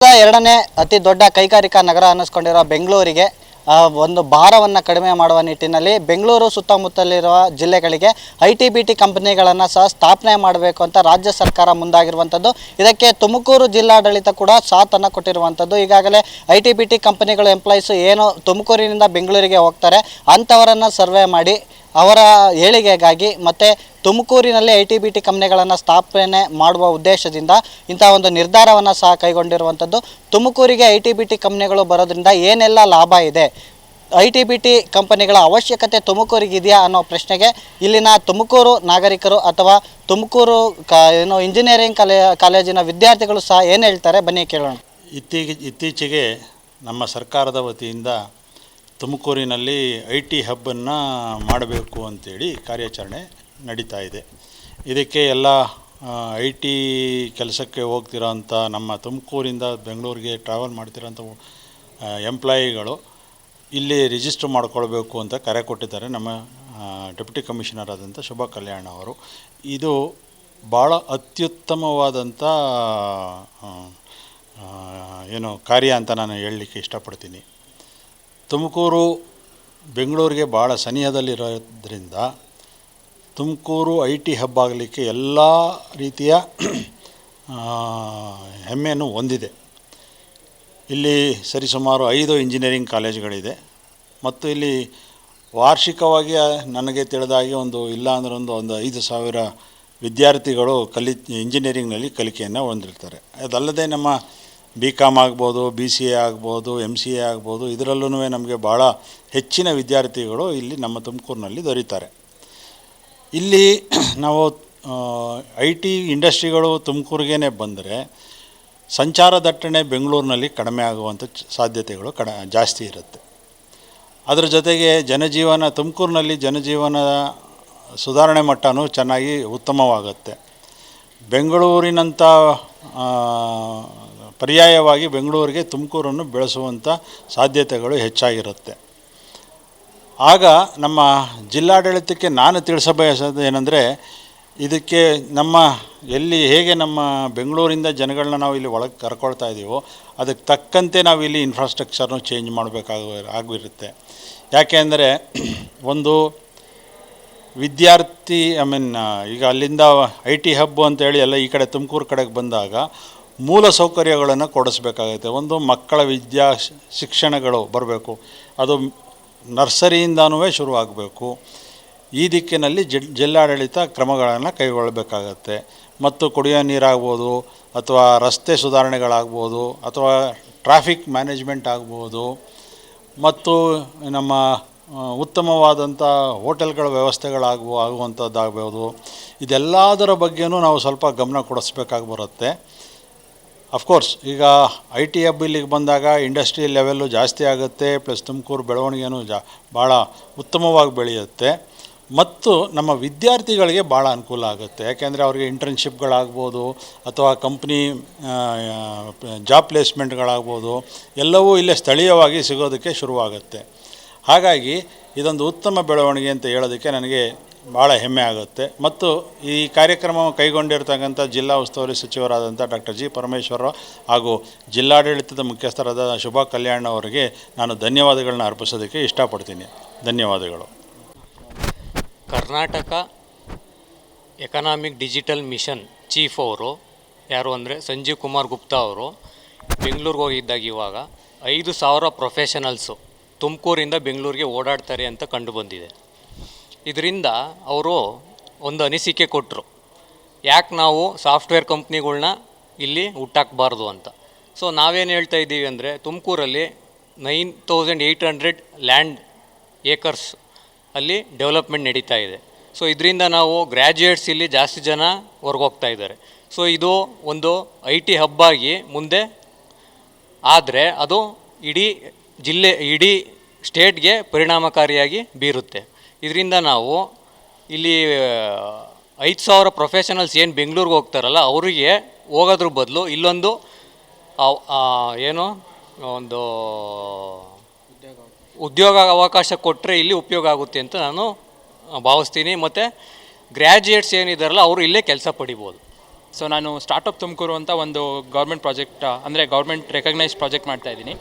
ಎರಡನೇ ಅತಿ ದೊಡ್ಡ ಕೈಗಾರಿಕಾ ನಗರ ಅನ್ನಿಸ್ಕೊಂಡಿರೋ ಬೆಂಗಳೂರಿಗೆ ಒಂದು ಭಾರವನ್ನು ಕಡಿಮೆ ಮಾಡುವ ನಿಟ್ಟಿನಲ್ಲಿ ಬೆಂಗಳೂರು ಸುತ್ತಮುತ್ತಲಿರುವ ಜಿಲ್ಲೆಗಳಿಗೆ ಐಟಿ-ಬಿಟಿ ಕಂಪನಿಗಳನ್ನು ಸಹ ಸ್ಥಾಪನೆ ಮಾಡಬೇಕು ಅಂತ ರಾಜ್ಯ ಸರ್ಕಾರ ಮುಂದಾಗಿರುವಂಥದ್ದು. ಇದಕ್ಕೆ ತುಮಕೂರು ಜಿಲ್ಲಾಡಳಿತ ಕೂಡ ಸಾಥನ್ನು ಕೊಟ್ಟಿರುವಂಥದ್ದು. ಈಗಾಗಲೇ ಐಟಿ-ಬಿಟಿ ಕಂಪನಿಗಳು ಎಂಪ್ಲಾಯೀಸು ಏನು ತುಮಕೂರಿನಿಂದ ಬೆಂಗಳೂರಿಗೆ ಹೋಗ್ತಾರೆ ಅಂಥವರನ್ನು ಸರ್ವೆ ಮಾಡಿ ಅವರ ಏಳಿಗೆಗಾಗಿ ಮತ್ತು ತುಮಕೂರಿನಲ್ಲಿ ಐಟಿ-ಬಿಟಿ ಕಂಪನಿಗಳನ್ನು ಸ್ಥಾಪನೆ ಮಾಡುವ ಉದ್ದೇಶದಿಂದ ಇಂಥ ಒಂದು ನಿರ್ಧಾರವನ್ನು ಸಹ ಕೈಗೊಂಡಿರುವಂಥದ್ದು. ತುಮಕೂರಿಗೆ ಐಟಿ-ಬಿಟಿ ಕಂಪನಿಗಳು ಬರೋದ್ರಿಂದ ಏನೆಲ್ಲ ಲಾಭ ಇದೆ, ಐಟಿ-ಬಿಟಿ ಕಂಪನಿಗಳ ಅವಶ್ಯಕತೆ ತುಮಕೂರಿಗಿದೆಯಾ ಅನ್ನೋ ಪ್ರಶ್ನೆಗೆ ಇಲ್ಲಿನ ತುಮಕೂರು ನಾಗರಿಕರು ಅಥವಾ ತುಮಕೂರು ಇಂಜಿನಿಯರಿಂಗ್ ಕಾಲೇಜಿನ ವಿದ್ಯಾರ್ಥಿಗಳು ಸಹ ಏನು ಹೇಳ್ತಾರೆ ಬನ್ನಿ ಕೇಳೋಣ. ಇತ್ತೀಚೆಗೆ ನಮ್ಮ ಸರ್ಕಾರದ ವತಿಯಿಂದ ತುಮಕೂರಿನಲ್ಲಿ ಐಟಿ ಹಬ್ಬನ್ನು ಮಾಡಬೇಕು ಅಂತೇಳಿ ಕಾರ್ಯಾಚರಣೆ ನಡೀತಾ ಇದೆ. ಇದಕ್ಕೆ ಎಲ್ಲ ಐಟಿ ಕೆಲಸಕ್ಕೆ ಹೋಗ್ತಿರೋಂಥ ನಮ್ಮ ತುಮಕೂರಿಂದ ಬೆಂಗಳೂರಿಗೆ ಟ್ರಾವೆಲ್ ಮಾಡ್ತಿರೋಂಥ ಎಂಪ್ಲಾಯಿಗಳು ಇಲ್ಲಿ ರಿಜಿಸ್ಟರ್ ಮಾಡ್ಕೊಳ್ಬೇಕು ಅಂತ ಕರೆ ಕೊಟ್ಟಿದ್ದಾರೆ ನಮ್ಮ ಡೆಪ್ಯೂಟಿ ಕಮಿಷನರ್ ಆದಂಥ ಶುಭಾ ಕಲ್ಯಾಣ್ ಅವರು. ಇದು ಭಾಳ ಅತ್ಯುತ್ತಮವಾದಂಥ ಕಾರ್ಯ ಅಂತ ನಾನು ಹೇಳಲಿಕ್ಕೆ ಇಷ್ಟಪಡ್ತೀನಿ. ತುಮಕೂರು ಬೆಂಗಳೂರಿಗೆ ಭಾಳ ಸನಿಹದಲ್ಲಿರೋದ್ರಿಂದ ತುಮಕೂರು ಐಟಿ ಹಬ್ ಆಗಲಿಕ್ಕೆ ಎಲ್ಲ ರೀತಿಯ ಹೆಮ್ಮೆಯನ್ನು ಹೊಂದಿದೆ. ಇಲ್ಲಿ ಸರಿಸುಮಾರು 5 ಇಂಜಿನಿಯರಿಂಗ್ ಕಾಲೇಜುಗಳಿದೆ ಮತ್ತು ಇಲ್ಲಿ ವಾರ್ಷಿಕವಾಗಿ ನನಗೆ ತಿಳಿದಾಗಿ ಇಲ್ಲ ಅಂದರೆ ಒಂದು 5,000 ವಿದ್ಯಾರ್ಥಿಗಳು ಇಂಜಿನಿಯರಿಂಗ್ನಲ್ಲಿ ಕಲಿಕೆಯನ್ನು ಹೊಂದಿರ್ತಾರೆ. ಅದಲ್ಲದೆ ನಮ್ಮ BCom ಆಗ್ಬೋದು, BCA ಆಗ್ಬೋದು, MCA ಆಗ್ಬೋದು, ಇದರಲ್ಲೂ ನಮಗೆ ಭಾಳ ಹೆಚ್ಚಿನ ವಿದ್ಯಾರ್ಥಿಗಳು ಇಲ್ಲಿ ನಮ್ಮ ತುಮಕೂರಿನಲ್ಲಿ ದೊರೀತಾರೆ. ಇಲ್ಲಿ ನಾವು IT ಇಂಡಸ್ಟ್ರಿಗಳು ತುಮಕೂರಿಗೇ ಬಂದರೆ ಸಂಚಾರ ದಟ್ಟಣೆ ಬೆಂಗಳೂರಿನಲ್ಲಿ ಕಡಿಮೆ ಆಗುವಂಥ ಸಾಧ್ಯತೆಗಳು ಜಾಸ್ತಿ ಇರುತ್ತೆ. ಅದರ ಜೊತೆಗೆ ತುಮಕೂರಿನಲ್ಲಿ ಜನಜೀವನದ ಸುಧಾರಣೆ ಮಟ್ಟನೂ ಚೆನ್ನಾಗಿ ಉತ್ತಮವಾಗುತ್ತೆ. ಬೆಂಗಳೂರಿನಂಥ ಪರ್ಯಾಯವಾಗಿ ಬೆಂಗಳೂರಿಗೆ ತುಮಕೂರನ್ನು ಬೆಳೆಸುವಂಥ ಸಾಧ್ಯತೆಗಳು ಹೆಚ್ಚಾಗಿರುತ್ತೆ. ಆಗ ನಮ್ಮ ಜಿಲ್ಲಾಡಳಿತಕ್ಕೆ ನಾನು ತಿಳಿಸಬಯಸೋದು ಏನಂದರೆ, ಇದಕ್ಕೆ ಹೇಗೆ ನಮ್ಮ ಬೆಂಗಳೂರಿಂದ ಜನಗಳನ್ನ ನಾವು ಇಲ್ಲಿ ಒಳಗೆ ಕರ್ಕೊಳ್ತಾ ಇದ್ದೀವೋ ಅದಕ್ಕೆ ತಕ್ಕಂತೆ ನಾವು ಇಲ್ಲಿ ಇನ್ಫ್ರಾಸ್ಟ್ರಕ್ಚರ್ನು ಚೇಂಜ್ ಆಗಿರುತ್ತೆ. ಯಾಕೆ ಅಂದರೆ ಒಂದು ವಿದ್ಯಾರ್ಥಿ ಈಗ ಅಲ್ಲಿಂದ ಐಟಿ ಹಬ್ ಅಂತೇಳಿ ಎಲ್ಲ ಈ ಕಡೆ ತುಮಕೂರು ಕಡೆಗೆ ಬಂದಾಗ ಮೂಲ ಸೌಕರ್ಯಗಳನ್ನು ಕೊಡಿಸ್ಬೇಕಾಗುತ್ತೆ. ಒಂದು ಮಕ್ಕಳ ಶಿಕ್ಷಣಗಳು ಬರಬೇಕು, ಅದು ನರ್ಸರಿಯಿಂದನೂ ಶುರುವಾಗಬೇಕು. ಈ ದಿಕ್ಕಿನಲ್ಲಿ ಜಿಲ್ಲಾಡಳಿತ ಕ್ರಮಗಳನ್ನು ಕೈಗೊಳ್ಳಬೇಕಾಗತ್ತೆ. ಮತ್ತು ಕುಡಿಯೋ ನೀರಾಗ್ಬೋದು, ಅಥವಾ ರಸ್ತೆ ಸುಧಾರಣೆಗಳಾಗ್ಬೋದು, ಅಥವಾ ಟ್ರಾಫಿಕ್ ಮ್ಯಾನೇಜ್ಮೆಂಟ್ ಆಗ್ಬೋದು, ಮತ್ತು ನಮ್ಮ ಉತ್ತಮವಾದಂಥ ಹೋಟೆಲ್ಗಳ ವ್ಯವಸ್ಥೆಗಳಾಗುವಂಥದ್ದಾಗ್ಬೋದು. ಇದೆಲ್ಲದರ ಬಗ್ಗೆಯೂ ನಾವು ಸ್ವಲ್ಪ ಗಮನ ಕೊಡಿಸ್ಬೇಕಾಗಿ ಬರುತ್ತೆ. ಅಫ್ಕೋರ್ಸ್ ಈಗ ಐಟಿ ಹಬ್ ಇಲ್ಲಿಗೆ ಬಂದಾಗ ಇಂಡಸ್ಟ್ರಿಯಲ್ ಲೆವೆಲ್ಲು ಜಾಸ್ತಿ ಆಗುತ್ತೆ, ಪ್ಲಸ್ ತುಮಕೂರು ಬೆಳವಣಿಗೆನೂ ಭಾಳ ಉತ್ತಮವಾಗಿ ಬೆಳೆಯುತ್ತೆ. ಮತ್ತು ನಮ್ಮ ವಿದ್ಯಾರ್ಥಿಗಳಿಗೆ ಭಾಳ ಅನುಕೂಲ ಆಗುತ್ತೆ. ಯಾಕೆಂದರೆ ಅವರಿಗೆ ಇಂಟರ್ನ್ಶಿಪ್ಗಳಾಗ್ಬೋದು, ಅಥವಾ ಕಂಪ್ನಿ ಜಾಬ್ ಪ್ಲೇಸ್ಮೆಂಟ್ಗಳಾಗ್ಬೋದು, ಎಲ್ಲವೂ ಇಲ್ಲೇ ಸ್ಥಳೀಯವಾಗಿ ಸಿಗೋದಕ್ಕೆ ಶುರುವಾಗುತ್ತೆ. ಹಾಗಾಗಿ ಇದೊಂದು ಉತ್ತಮ ಬೆಳವಣಿಗೆ ಅಂತ ಹೇಳೋದಕ್ಕೆ ನನಗೆ ಭಾಳ ಹೆಮ್ಮೆ ಆಗುತ್ತೆ. ಮತ್ತು ಈ ಕಾರ್ಯಕ್ರಮ ಕೈಗೊಂಡಿರ್ತಕ್ಕಂಥ ಜಿಲ್ಲಾ ಉಸ್ತುವಾರಿ ಸಚಿವರಾದಂಥ ಡಾಕ್ಟರ್ ಜಿ ಪರಮೇಶ್ವರ್ ಹಾಗೂ ಜಿಲ್ಲಾಡಳಿತದ ಮುಖ್ಯಸ್ಥರಾದ ಶುಭಾ ಕಲ್ಯಾಣ್ ಅವರಿಗೆ ನಾನು ಧನ್ಯವಾದಗಳನ್ನ ಅರ್ಪಿಸೋದಕ್ಕೆ ಇಷ್ಟಪಡ್ತೀನಿ. ಧನ್ಯವಾದಗಳು. Karnataka economic digital mission chief ಅವರು ಯಾರು ಅಂದರೆ ಸಂಜೀವ್ ಕುಮಾರ್ ಗುಪ್ತಾ ಅವರು ಬೆಂಗಳೂರಿಗೆ ಹೋಗಿದ್ದಾಗ ಇವಾಗ 5,000 ಪ್ರೊಫೆಷನಲ್ಸು ತುಮಕೂರಿಂದ ಬೆಂಗಳೂರಿಗೆ ಓಡಾಡ್ತಾರೆ ಅಂತ ಕಂಡುಬಂದಿದೆ. ಇದರಿಂದ ಅವರು ಒಂದು ಅನಿಸಿಕೆ ಕೊಟ್ಟರು, ಯಾಕೆ ನಾವು ಸಾಫ್ಟ್ವೇರ್ ಕಂಪ್ನಿಗಳ್ನ ಇಲ್ಲಿ ಹುಟ್ಟಾಕಬಾರ್ದು ಅಂತ. ಸೊ ನಾವೇನು ಹೇಳ್ತಾ ಇದ್ದೀವಿ ಅಂದರೆ, ತುಮಕೂರಲ್ಲಿ 9,800 ಲ್ಯಾಂಡ್ ಏಕರ್ಸ್ ಅಲ್ಲಿ ಡೆವಲಪ್ಮೆಂಟ್ ನಡೀತಾ ಇದೆ. ಸೊ ಇದರಿಂದ ನಾವು ಗ್ರ್ಯಾಜುಯೇಟ್ಸ್ ಇಲ್ಲಿ ಜಾಸ್ತಿ ಜನ ಹೊರಗೋಗ್ತಾ ಇದ್ದಾರೆ. ಸೊ ಇದು ಒಂದು ಐಟಿ ಹಬ್ಬಾಗಿ ಮುಂದೆ ಆದರೆ ಅದು ಇಡೀ ಸ್ಟೇಟ್ಗೆ ಪರಿಣಾಮಕಾರಿಯಾಗಿ ಬೀರುತ್ತೆ. ಇದರಿಂದ ನಾವು ಇಲ್ಲಿ 5,000 ಪ್ರೊಫೆಷನಲ್ಸ್ ಏನು ಬೆಂಗಳೂರಿಗೆ ಹೋಗ್ತಾರಲ್ಲ, ಅವರಿಗೆ ಹೋಗೋದ್ರ ಬದಲು ಇಲ್ಲೊಂದು ಒಂದು ಉದ್ಯೋಗ ಅವಕಾಶ ಕೊಟ್ಟರೆ ಇಲ್ಲಿ ಉಪಯೋಗ ಆಗುತ್ತೆ ಅಂತ ನಾನು ಭಾವಿಸ್ತೀನಿ. ಮತ್ತು ಗ್ರ್ಯಾಜುಯೇಟ್ಸ್ ಏನಿದಾರಲ್ಲ ಅವರು ಇಲ್ಲೇ ಕೆಲಸ ಪಡಿಬೋದು. ಸೊ ನಾನು ಸ್ಟಾರ್ಟಪ್ ತುಮಕೂರು ಅಂತ ಒಂದು ಗೌರ್ಮೆಂಟ್ ಪ್ರಾಜೆಕ್ಟ್ ಅಂದರೆ ಗೌರ್ಮೆಂಟ್ ರೆಕಗ್ನೈಸ್ ಪ್ರಾಜೆಕ್ಟ್ ಮಾಡ್ತಾ ಇದ್ದೀನಿ.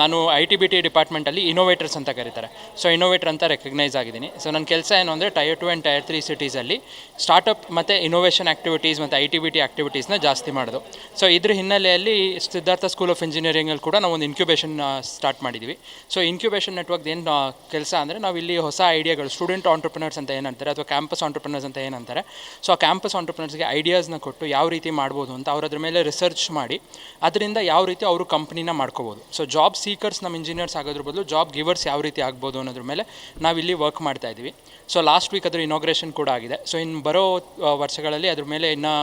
ನಾನು ITBT ಡಿಪಾರ್ಟ್ಮೆಂಟಲ್ಲಿ ಇನೋವೇಟರ್ಸ್ ಅಂತ ಕರೀತಾರೆ. ಸೊ ಇನೋವೇಟರ್ ಅಂತ ರೆಕಗ್ನೈಸ್ ಆಗಿದ್ದೀನಿ. ಸೊ ನನ್ನ ಕೆಲಸ ಏನು ಅಂದರೆ ಟೈರ್ 2 ಆ್ಯಂಡ್ ಟೈರ್ 3 ಸಿಟೀಸಲ್ಲಿ ಸ್ಟಾರ್ಟಪ್ ಮತ್ತು ಇನೋವೇಷನ್ ಆ್ಯಕ್ಟಿವಿಟೀಸ್ ಮತ್ತು ITBT ಆ್ಯಕ್ಟಿವಿಟೀಸ್ನ ಜಾಸ್ತಿ ಮಾಡೋದು. ಸೊ ಇದ್ರ ಹಿನ್ನೆಲೆಯಲ್ಲಿ ಸಿದ್ಧಾರ್ಥ ಸ್ಕೂಲ್ ಆಫ್ ಇಂಜಿನಿಯರಿಂಗಲ್ಲಿ ಕೂಡ ನಾವು ಒಂದು ಇನ್ಕ್ಯುಬೇಷನ್ ಸ್ಟಾರ್ಟ್ ಮಾಡಿದ್ದೀವಿ. ಸೊ ಇನ್ಕ್ಯುಬೇಷನ್ ನೆಟ್ವರ್ಕ್ ಏನು ಕೆಲಸ ಅಂದರೆ ನಾವು ಇಲ್ಲಿ ಹೊಸ ಐಡಿಯಾಗಳು, ಸ್ಟೂಡೆಂಟ್ ಆಂಟ್ರಪ್ರಿನರ್ಸ್ ಅಂತ ಏನಂತಾರೆ ಅಥವಾ ಕ್ಯಾಂಪಸ್ ಆಂಟ್ರಪ್ರಿನರ್ಸ್ ಅಂತ ಏನಂತಾರೆ, ಸೊ ಆ ಕ್ಯಾಂಪಸ್ ಆಂಟ್ರಪ್ರಿನರ್ಸ್ಗೆ ಐಡಿಯಾಸ್ನ ಕೊಟ್ಟು ಯಾವ ರೀತಿ ಮಾಡ್ಬೋದು ಅಂತ ಅವ್ರ ಅದ್ರ ಮೇಲೆ ರಿಸರ್ಚ್ ಮಾಡಿ ಅದರಿಂದ ಯಾವ ರೀತಿ ಅವರು ಕಂಪ್ನಿನ ಮಾಡ್ಕೋಬೋದು. ಸೊ ಜಾಬ್ ಸೀಕರ್ಸ್ ನಮ್ಮ ಇಂಜಿನಿಯರ್ಸ್ ಆಗೋದ್ರ ಬದಲು ಜಾಬ್ ಗಿವರ್ಸ್ ಯಾವ ರೀತಿ ಆಗ್ಬೋದು ಅನ್ನೋದ್ರ ಮೇಲೆ ನಾವಿಲ್ಲಿ ವರ್ಕ್ ಮಾಡ್ತಾ ಇದ್ದೀವಿ. ಸೊ ಲಾಸ್ಟ್ ವೀಕ್ ಅದ್ರ ಇನಾಗ್ರೇಷನ್ ಕೂಡ ಆಗಿದೆ. ಸೊ ಇನ್ನು ಬರೋ ವರ್ಷಗಳಲ್ಲಿ ಅದ್ರ ಮೇಲೆ ಇನ್ನು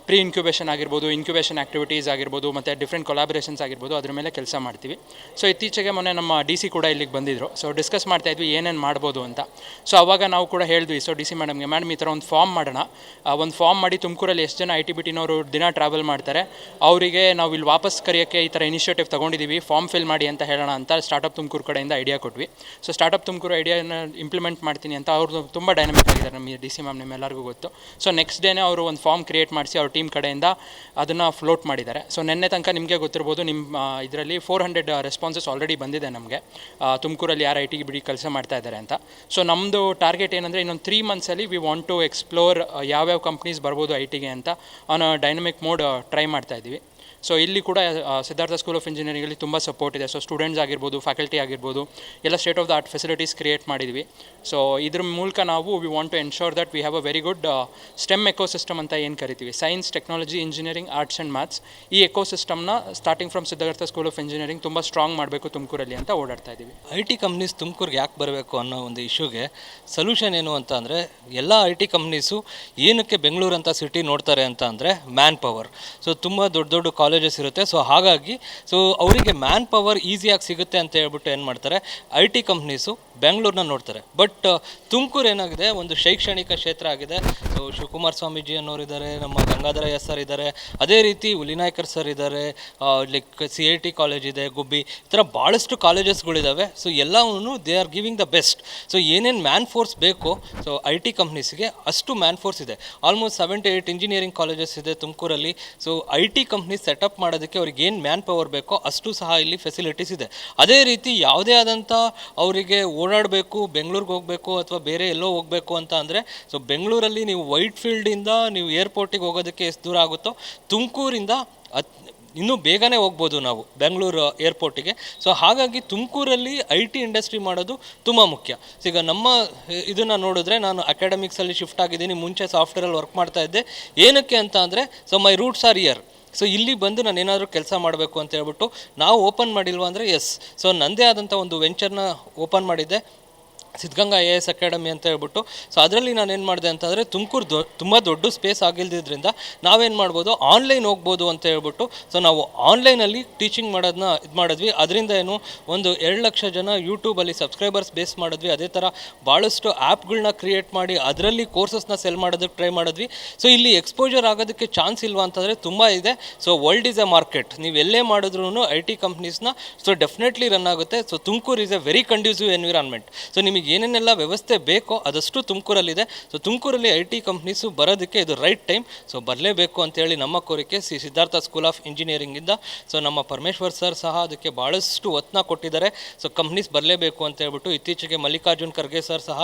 ಪ್ರೀ ಇನ್ಕ್ಯುಬೇಷನ್ ಆಗಿರ್ಬೋದು, ಇನ್ಕ್ಯುಬೇಷನ್ ಆ್ಯಕ್ಟಿವಿಟೀಸ್ ಆಗಿರ್ಬೋದು ಮತ್ತು ಡಿಫ್ರೆಂಟ್ ಕೊಲಾಬ್ರೇಷನ್ಸ್ ಆಗಿರ್ಬೋದು, ಅದ್ರ ಮೇಲೆ ಕೆಲಸ ಮಾಡ್ತೀವಿ. ಸೊ ಇತ್ತೀಚೆಗೆ ಮೊನ್ನೆ ನಮ್ಮ DC ಕೂಡ ಇಲ್ಲಿಗೆ ಬಂದಿದ್ದರು. ಸೊ ಡಿಸ್ಕಸ್ ಮಾಡ್ತಾಯಿದ್ವಿ ಏನೇನು ಮಾಡ್ಬೋದು ಅಂತ. ಸೊ ಅವಾಗ ನಾವು ಕೂಡ ಹೇಳಿದ್ವಿ, ಸೊ DC ಮೇಡಮ್ಗೆ, ಮೇಡಮ್ ಈ ಥರ ಒಂದು ಫಾರ್ಮ್ ಮಾಡೋಣ, ಒಂದು ಫಾರ್ಮ್ ಮಾಡಿ ತುಮಕೂರಲ್ಲಿ ಎಷ್ಟು ಜನ ITBTನವರು ದಿನ ಟ್ರಾವೆಲ್ ಮಾಡ್ತಾರೆ ಅವರಿಗೆ ನಾವು ಇಲ್ಲಿ ವಾಪಸ್ ಕರೆಯೋಕ್ಕೆ ಈ ಥರ ಇನಿಷಿಯೇಟಿವ್ ತೊಗೊಂಡಿದ್ದೀವಿ, ಫಾರ್ಮ್ ಫಿಲ್ ಮಾಡಿ ಅಂತ ಹೇಳೋಣ ಅಂತ ಸ್ಟಾರ್ಟಪ್ ತುಮಕೂರು ಕಡೆಯಿಂದ ಐಡಿಯಾ ಕೊಟ್ವಿ. ಸೊ ಸ್ಟಾರ್ಟಪ್ ತುಮಕೂರು ಐಡಿಯಾನ ಇಂಪ್ಲಿಮೆಂಟ್ ಮಾಡ್ತೀನಿ ಅಂತ ಅವ್ರದ್ದು ತುಂಬ ಡೈನಮಿಕ್ ಆಗಿದ್ದಾರೆ ನಮ್ಮ DC ಮ್ಯಾಮ್, ನಿಮ್ಮೆಲ್ಲರಿಗೂ ಗೊತ್ತು. ಸೊ ನೆಕ್ಸ್ಟ್ ಡೇನೇ ಅವರು ಒಂದು ಫಾರ್ಮ್ ಕ್ರಿಯೇಟ್ ಮಾಡಿಸಿ ಅವ್ರ ಟೀಮ್ ಕಡೆಯಿಂದ ಅದನ್ನು ಫ್ಲೋಟ್ ಮಾಡಿದ್ದಾರೆ. ಸೊ ನಿನ್ನೆ ತನಕ ನಿಮಗೆ ಗೊತ್ತಿರ್ಬೋದು, ನಿಮ್ಮ ಇದರಲ್ಲಿ 400 ರೆಸ್ಪಾನ್ಸಸ್ ಆಲ್ರೆಡಿ ಬಂದಿದೆ ನಮಗೆ, ತುಮಕೂರಲ್ಲಿ ಯಾರು ITBT ಕೆಲಸ ಮಾಡ್ತಾ ಇದ್ದಾರೆ ಅಂತ. ಸೊ ನಮ್ಮದು ಟಾರ್ಗೆಟ್ ಏನಂದರೆ ಇನ್ನೊಂದು 3 ಮಂತ್ಸಲ್ಲಿ ವಿ ವಾಂಟ್ ಟು ಎಕ್ಸ್ಪ್ಲೋರ್ ಯಾವ್ಯಾವ ಕಂಪ್ನೀಸ್ ಬರ್ಬೋದು ITಗೆ ಅಂತ ಆನ್ ಡೈನಮಿಕ್ ಮೋಡ್ ಟ್ರೈ ಮಾಡ್ತಾ ಇದ್ದೀವಿ. ಸೊ ಇಲ್ಲಿ ಕೂಡ ಸಿದ್ಧಾರ್ಥ ಸ್ಕೂಲ್ ಆಫ್ ಇಂಜಿನಿಯರಿಂಗಲ್ಲಿ ತುಂಬ ಸಪೋರ್ಟ್ ಇದೆ. ಸೊ ಸ್ಟೂಡೆಂಟ್ಸ್ ಆಗಿರ್ಬೋದು, ಫ್ಯಾಕಲ್ಟಿ ಆಗಿರ್ಬೋದು, ಎಲ್ಲ state of the art facilities create ಮಾಡಿದ್ವಿ. ಸೊ ಇದ್ರ ಮೂಲಕ ನಾವು we want to ensure that we have a very good STEM ecosystem ಅಂತ ಏನು ಕರಿತೀವಿ, science, technology, engineering, arts and maths, ಈ ಎಕೋಸಿಸ್ಟಮ್ನ starting from Siddhartha school of engineering ತುಂಬ ಸ್ಟ್ರಾಂಗ್ ಮಾಡಬೇಕು ತುಮಕೂರಲ್ಲಿ ಅಂತ ಓಡಾಡ್ತಾ ಇದ್ದೀವಿ. IT ಕಂಪ್ನೀಸ್ ತುಮಕೂರಿಗೆ ಯಾಕೆ ಬರಬೇಕು ಅನ್ನೋ ಒಂದು ಇಶ್ಯೂಗೆ ಸೊಲ್ಯೂಷನ್ ಏನು ಅಂತ ಅಂದರೆ, ಎಲ್ಲ IT ಕಂಪ್ನೀಸು ಏನಕ್ಕೆ ಬೆಂಗಳೂರು ಅಂತ ಸಿಟಿ ನೋಡ್ತಾರೆ ಅಂತ ಅಂದರೆ ಮ್ಯಾನ್ ಪವರ್. ಸೊ ತುಂಬ ದೊಡ್ಡ ದೊಡ್ಡ ಕಾಲೇಜಸ್ ಇರುತ್ತೆ. ಸೊ ಹಾಗಾಗಿ ಅವರಿಗೆ ಮ್ಯಾನ್ ಪವರ್ ಈಸಿಯಾಗಿ ಸಿಗುತ್ತೆ ಅಂತ ಹೇಳ್ಬಿಟ್ಟು ಏನು ಮಾಡ್ತಾರೆ, IT ಕಂಪ್ನೀಸು ಬೆಂಗಳೂರನ್ನ ನೋಡ್ತಾರೆ. ಬಟ್ ತುಮಕೂರು ಏನಾಗಿದೆ, ಒಂದು ಶೈಕ್ಷಣಿಕ ಕ್ಷೇತ್ರ ಆಗಿದೆ. ಸೊ ಶಿವಕುಮಾರ್ ಸ್ವಾಮೀಜಿ ಅನ್ನೋರಿದ್ದಾರೆ, ನಮ್ಮ ಗಂಗಾಧರಯ್ಯ ಸರ್ ಇದ್ದಾರೆ, ಅದೇ ರೀತಿ ಉಲಿನಾಯ್ಕರ್ ಸರ್ ಇದ್ದಾರೆ, ಲೈಕ್ CIT ಕಾಲೇಜ್ ಇದೆ, ಗುಬ್ಬಿ, ಈ ಥರ ಭಾಳಷ್ಟು ಕಾಲೇಜಸ್ಗಳಿದ್ದಾವೆ. ಸೊ ಎಲ್ಲವೂ they are giving the best. So ಏನೇನು ಮ್ಯಾನ್ ಫೋರ್ಸ್ ಬೇಕು, ಸೊ IT ಕಂಪ್ನೀಸ್ಗೆ ಅಷ್ಟು ಮ್ಯಾನ್ ಫೋರ್ಸ್ ಇದೆ. ಆಲ್ಮೋಸ್ಟ್ 7 to 8 ಇಂಜಿನಿಯರಿಂಗ್ ಕಾಲೇಜಸ್ ಇದೆ ತುಮಕೂರಲ್ಲಿ. ಸೊ IT ಕಂಪ್ನೀಸ್ ಸೆಟಪ್ ಮಾಡೋದಕ್ಕೆ ಅವ್ರಿಗೆ ಏನು ಮ್ಯಾನ್ ಪವರ್ ಬೇಕೋ ಅಷ್ಟು ಸಹ ಇಲ್ಲಿ ಫೆಸಿಲಿಟೀಸ್ ಇದೆ. ಅದೇ ರೀತಿ ಯಾವುದೇ ಆದಂಥ ಅವರಿಗೆ ಓಡಾಡಬೇಕು, ಬೆಂಗಳೂರಿಗೆ ಹೋಗಬೇಕು ಅಥವಾ ಬೇರೆ ಎಲ್ಲೋ ಹೋಗಬೇಕು ಅಂತ ಅಂದರೆ, ಸೊ ಬೆಂಗಳೂರಲ್ಲಿ ನೀವು ವೈಟ್ ಫೀಲ್ಡಿಂದ ನೀವು ಏರ್ಪೋರ್ಟಿಗೆ ಹೋಗೋದಕ್ಕೆ ಎಷ್ಟು ದೂರ ಆಗುತ್ತೋ, ತುಮಕೂರಿಂದ ಇನ್ನೂ ಬೇಗನೆ ಹೋಗ್ಬೋದು ನಾವು ಬೆಂಗಳೂರು ಏರ್ಪೋರ್ಟಿಗೆ. ಸೊ ಹಾಗಾಗಿ ತುಮಕೂರಲ್ಲಿ IT ಇಂಡಸ್ಟ್ರಿ ಮಾಡೋದು ತುಂಬ ಮುಖ್ಯ. ಸೊ ಈಗ ನಮ್ಮ ಇದನ್ನು ನೋಡಿದ್ರೆ, ನಾನು ಅಕಾಡೆಮಿಕ್ಸಲ್ಲಿ ಶಿಫ್ಟ್ ಆಗಿದ್ದೀನಿ, ಮುಂಚೆ ಸಾಫ್ಟ್ವೇರಲ್ಲಿ ವರ್ಕ್ ಮಾಡ್ತಾ ಇದ್ದೆ. ಏನಕ್ಕೆ ಅಂತ ಅಂದರೆ, so my roots are here. So ಇಲ್ಲಿ ಬಂದು ನಾನು ಏನಾದರೂ ಕೆಲಸ ಮಾಡಬೇಕು ಅಂತ ಹೇಳ್ಬಿಟ್ಟು ನಾವು ಓಪನ್ ಮಾಡಿಲ್ವಾ ಅಂದರೆ ಎಸ್. ಸೊ ನನ್ನದೇ ಆದಂಥ ಒಂದು ವೆಂಚರ್ನ ಓಪನ್ ಮಾಡಿದ್ದೆ, ಸಿದ್ಧಗಂಗಾ IAS ಅಕಾಡೆಮಿ ಅಂತ ಹೇಳ್ಬಿಟ್ಟು. ಸೊ ಅದರಲ್ಲಿ ನಾನು ಏನು ಮಾಡಿದೆ ಅಂತಂದರೆ, ತುಮಕೂರು ತುಂಬ ದೊಡ್ಡ ಸ್ಪೇಸ್ ಆಗಿಲ್ದಿದ್ರಿಂದ ನಾವೇನು ಮಾಡ್ಬೋದು, ಆನ್ಲೈನ್ ಹೋಗ್ಬೋದು ಅಂತ ಹೇಳ್ಬಿಟ್ಟು. ಸೊ ನಾವು ಆನ್ಲೈನಲ್ಲಿ ಟೀಚಿಂಗ್ ಮಾಡೋದನ್ನ ಇದು ಮಾಡಿದ್ವಿ. ಅದರಿಂದ ಏನು ಒಂದು 2 ಲಕ್ಷ ಜನ ಯೂಟ್ಯೂಬಲ್ಲಿ ಸಬ್ಸ್ಕ್ರೈಬರ್ಸ್ ಬೇಸ್ ಮಾಡಿದ್ವಿ. ಅದೇ ಥರ ಭಾಳಷ್ಟು ಆ್ಯಪ್ಗಳನ್ನ ಕ್ರಿಯೇಟ್ ಮಾಡಿ ಅದರಲ್ಲಿ ಕೋರ್ಸಸ್ನ ಸೆಲ್ ಮಾಡೋದಕ್ಕೆ ಟ್ರೈ ಮಾಡಿದ್ವಿ. ಸೊ ಇಲ್ಲಿ ಎಕ್ಸ್ಪೋಜರ್ ಆಗೋದಕ್ಕೆ ಚಾನ್ಸ್ ಇಲ್ವಾ ಅಂತಂದರೆ ತುಂಬ ಇದೆ. So world is A market, ನೀವು ಎಲ್ಲೇ ಮಾಡಿದ್ರೂ IT ಕಂಪ್ನೀಸ್ನ ಸೊ ಡೆಫಿನೆಟ್ಲಿ ರನ್ ಆಗುತ್ತೆ. So Tumakuru is A very conducive environment. So ನಿಮಗೆ ಏನೇನೆಲ್ಲ ವ್ಯವಸ್ಥೆ ಬೇಕೋ ಅದಷ್ಟು ತುಮಕೂರಲ್ಲಿದೆ. ಸೊ ತುಮಕೂರಲ್ಲಿ IT ಕಂಪ್ನೀಸು ಬರೋದಕ್ಕೆ ಇದು ರೈಟ್ ಟೈಮ್. ಸೊ ಬರಲೇಬೇಕು ಅಂತೇಳಿ ನಮ್ಮ ಕೋರಿಕೆ ಸಿದ್ಧಾರ್ಥ ಸ್ಕೂಲ್ ಆಫ್ ಇಂಜಿನಿಯರಿಂಗಿಂದ. ಸೊ ನಮ್ಮ ಪರಮೇಶ್ವರ್ ಸರ್ ಸಹ ಅದಕ್ಕೆ ಭಾಳಷ್ಟು ಒತ್ತನ್ನ ಕೊಟ್ಟಿದ್ದಾರೆ. ಸೊ ಕಂಪ್ನೀಸ್ ಬರಲೇಬೇಕು ಅಂತ ಹೇಳ್ಬಿಟ್ಟು ಇತ್ತೀಚೆಗೆ ಮಲ್ಲಿಕಾರ್ಜುನ್ ಖರ್ಗೆ ಸರ್ ಸಹ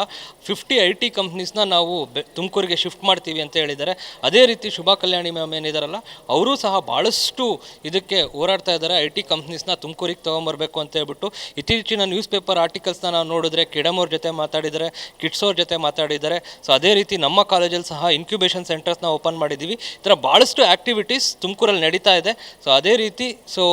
50 IT ಕಂಪ್ನೀಸ್ನ ನಾವು ತುಮಕೂರಿಗೆ ಶಿಫ್ಟ್ ಮಾಡ್ತೀವಿ ಅಂತ ಹೇಳಿದ್ದಾರೆ. ಅದೇ ರೀತಿ ಶುಭಾ ಕಲ್ಯಾಣಿ ಮ್ಯಾಮ್ ಏನಿದಾರಲ್ಲ, ಅವರೂ ಸಹ ಭಾಳಷ್ಟು ಇದಕ್ಕೆ ಹೋರಾಡ್ತಾ ಇದ್ದಾರೆ, IT ಕಂಪ್ನೀಸ್ನ ತುಮಕೂರಿಗೆ ತೊಗೊಂಬರ್ಬೇಕು ಅಂತ ಹೇಳ್ಬಿಟ್ಟು. ಇತ್ತೀಚಿನ ನ್ಯೂಸ್ ಪೇಪರ್ ಆರ್ಟಿಕಲ್ಸ್ನ ನಾವು ನೋಡಿದ್ರೆ ಕಿಡಮೋರ್ ಜೊತೆ ಮಾತಾಡಿದ್ದಾರೆ, ಕಿಡ್ಸ್ ಅವ್ರ ಜೊತೆ ಮಾತಾಡಿದ್ದಾರೆ. ಸೊ ಅದೇ ರೀತಿ ನಮ್ಮ ಕಾಲೇಜಲ್ಲಿ ಸಹ ಇನ್ಕ್ಯುಬೇಷನ್ ಸೆಂಟರ್ಸ್ನ ಓಪನ್ ಮಾಡಿದ್ದೀವಿ. ಈ ಥರ ಭಾಳಷ್ಟು ಆ್ಯಕ್ಟಿವಿಟೀಸ್ ತುಮಕೂರಲ್ಲಿ ನಡೀತಾ ಇದೆ. ಸೊ ಅದೇ ರೀತಿ ಸೊ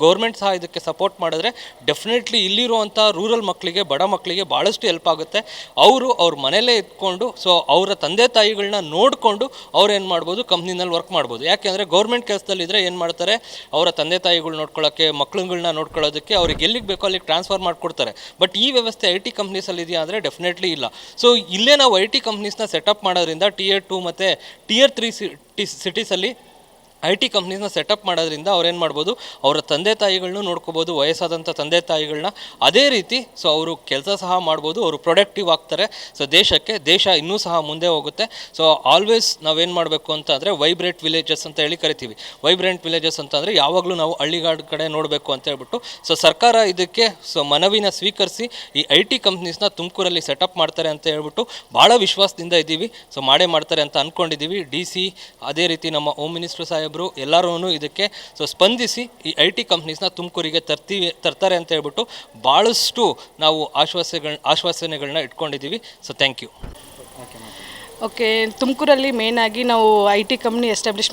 ಗೌರ್ಮೆಂಟ್ ಸಹ ಇದಕ್ಕೆ ಸಪೋರ್ಟ್ ಮಾಡಿದ್ರೆ ಡೆಫಿನೆಟ್ಲಿ ಇಲ್ಲಿರುವಂಥ ರೂರಲ್ ಮಕ್ಕಳಿಗೆ, ಬಡ ಮಕ್ಕಳಿಗೆ ಭಾಳಷ್ಟು ಹೆಲ್ಪ್ ಆಗುತ್ತೆ. ಅವ್ರ ಮನೆಯಲ್ಲೇ ಇದ್ಕೊಂಡು ಸೊ ಅವರ ತಂದೆ ತಾಯಿಗಳನ್ನ ನೋಡಿಕೊಂಡು ಅವ್ರು ಏನು ಮಾಡ್ಬೋದು, ಕಂಪ್ನಿನಲ್ಲಿ ವರ್ಕ್ ಮಾಡ್ಬೋದು. ಯಾಕೆಂದರೆ ಗೌರ್ಮೆಂಟ್ ಕೆಲಸದಲ್ಲಿದ್ದರೆ ಏನು ಮಾಡ್ತಾರೆ, ಅವರ ತಂದೆ ತಾಯಿಗಳು ನೋಡ್ಕೊಳ್ಳೋಕ್ಕೆ, ಮಕ್ಳುಗಳನ್ನ ನೋಡ್ಕೊಳ್ಳೋದಕ್ಕೆ ಅವ್ರಿಗೆ ಎಲ್ಲಿಗೆ ಬೇಕೋ ಅಲ್ಲಿಗೆ ಟ್ರಾನ್ಸ್ಫರ್ ಮಾಡಿಕೊಡ್ತಾರೆ. ಬಟ್ ಈ ವ್ಯವಸ್ಥೆ IT ಕಂಪ್ನೀಸಲ್ಲಿ ಇದೆಯಾ ಅಂದರೆ ಡೆಫಿನೆಟ್ಲಿ ಇಲ್ಲ. ಸೊ ಇಲ್ಲೇ ನಾವು IT ಕಂಪ್ನೀಸ್ನ ಸೆಟಪ್ ಮಾಡೋದ್ರಿಂದ Tier 2 ಮತ್ತು Tier 3 ಸಿಟೀಸಲ್ಲಿ ಐ ಟಿ ಕಂಪ್ನೀಸ್ನ ಸೆಟಪ್ ಮಾಡೋದ್ರಿಂದ ಅವ್ರೇನು ಮಾಡ್ಬೋದು, ಅವರ ತಂದೆ ತಾಯಿಗಳನ್ನೂ ನೋಡ್ಕೋಬೋದು, ವಯಸ್ಸಾದಂಥ ತಂದೆ ತಾಯಿಗಳನ್ನ. ಅದೇ ರೀತಿ ಸೊ ಅವರು ಕೆಲಸ ಸಹ ಮಾಡ್ಬೋದು, ಅವರು ಪ್ರೊಡಕ್ಟಿವ್ ಆಗ್ತಾರೆ. ಸೊ ದೇಶ ಇನ್ನೂ ಸಹ ಮುಂದೆ ಹೋಗುತ್ತೆ. ಸೊ ಆಲ್ವೇಸ್ ನಾವೇನು ಮಾಡಬೇಕು ಅಂತ ಅಂದರೆ ವೈಬ್ರೆಂಟ್ ವಿಲೇಜಸ್ ಅಂತ ಹೇಳಿ ಕರಿತೀವಿ. ವೈಬ್ರೆಂಟ್ ವಿಲೇಜಸ್ ಅಂತಂದರೆ ಯಾವಾಗಲೂ ನಾವು ಹಳ್ಳಿಗಾಡು ಕಡೆ ನೋಡಬೇಕು ಅಂತ ಹೇಳ್ಬಿಟ್ಟು ಸೊ ಸರ್ಕಾರ ಇದಕ್ಕೆ ಸೊ ಮನವಿನ ಸ್ವೀಕರಿಸಿ ಈ ಐ ಟಿ ಕಂಪ್ನೀಸ್ನ ತುಮಕೂರಲ್ಲಿ ಸೆಟಪ್ ಮಾಡ್ತಾರೆ ಅಂತ ಹೇಳ್ಬಿಟ್ಟು ಭಾಳ ವಿಶ್ವಾಸದಿಂದ ಇದ್ದೀವಿ. ಸೊ ಮಾಡೇ ಮಾಡ್ತಾರೆ ಅಂತ ಅಂದ್ಕೊಂಡಿದ್ದೀವಿ. DC ಅದೇ ರೀತಿ ನಮ್ಮ ಹೋಮ್ ಮಿನಿಸ್ಟರ್ ಸಾಹೇಬರು ಎಲ್ಲರೂ ಇದಕ್ಕೆ ಸೊ ಸ್ಪಂದಿಸಿ ಈ ಐ ಟಿ ಕಂಪ್ನೀಸ್ನ ತುಮಕೂರಿಗೆ ತರ್ತಾರೆ ಅಂತ ಹೇಳ್ಬಿಟ್ಟು ಭಾಳಷ್ಟು ನಾವು ಆಶ್ವಾಸನೆಗಳನ್ನ ಇಟ್ಕೊಂಡಿದ್ದೀವಿ. So thank you. ಓಕೆ, ತುಮಕೂರಲ್ಲಿ ಮೇಯ್ನಾಗಿ ನಾವು ಐ ಟಿ ಕಂಪ್ನಿ ಎಸ್ಟಾಬ್ಲಿಷ್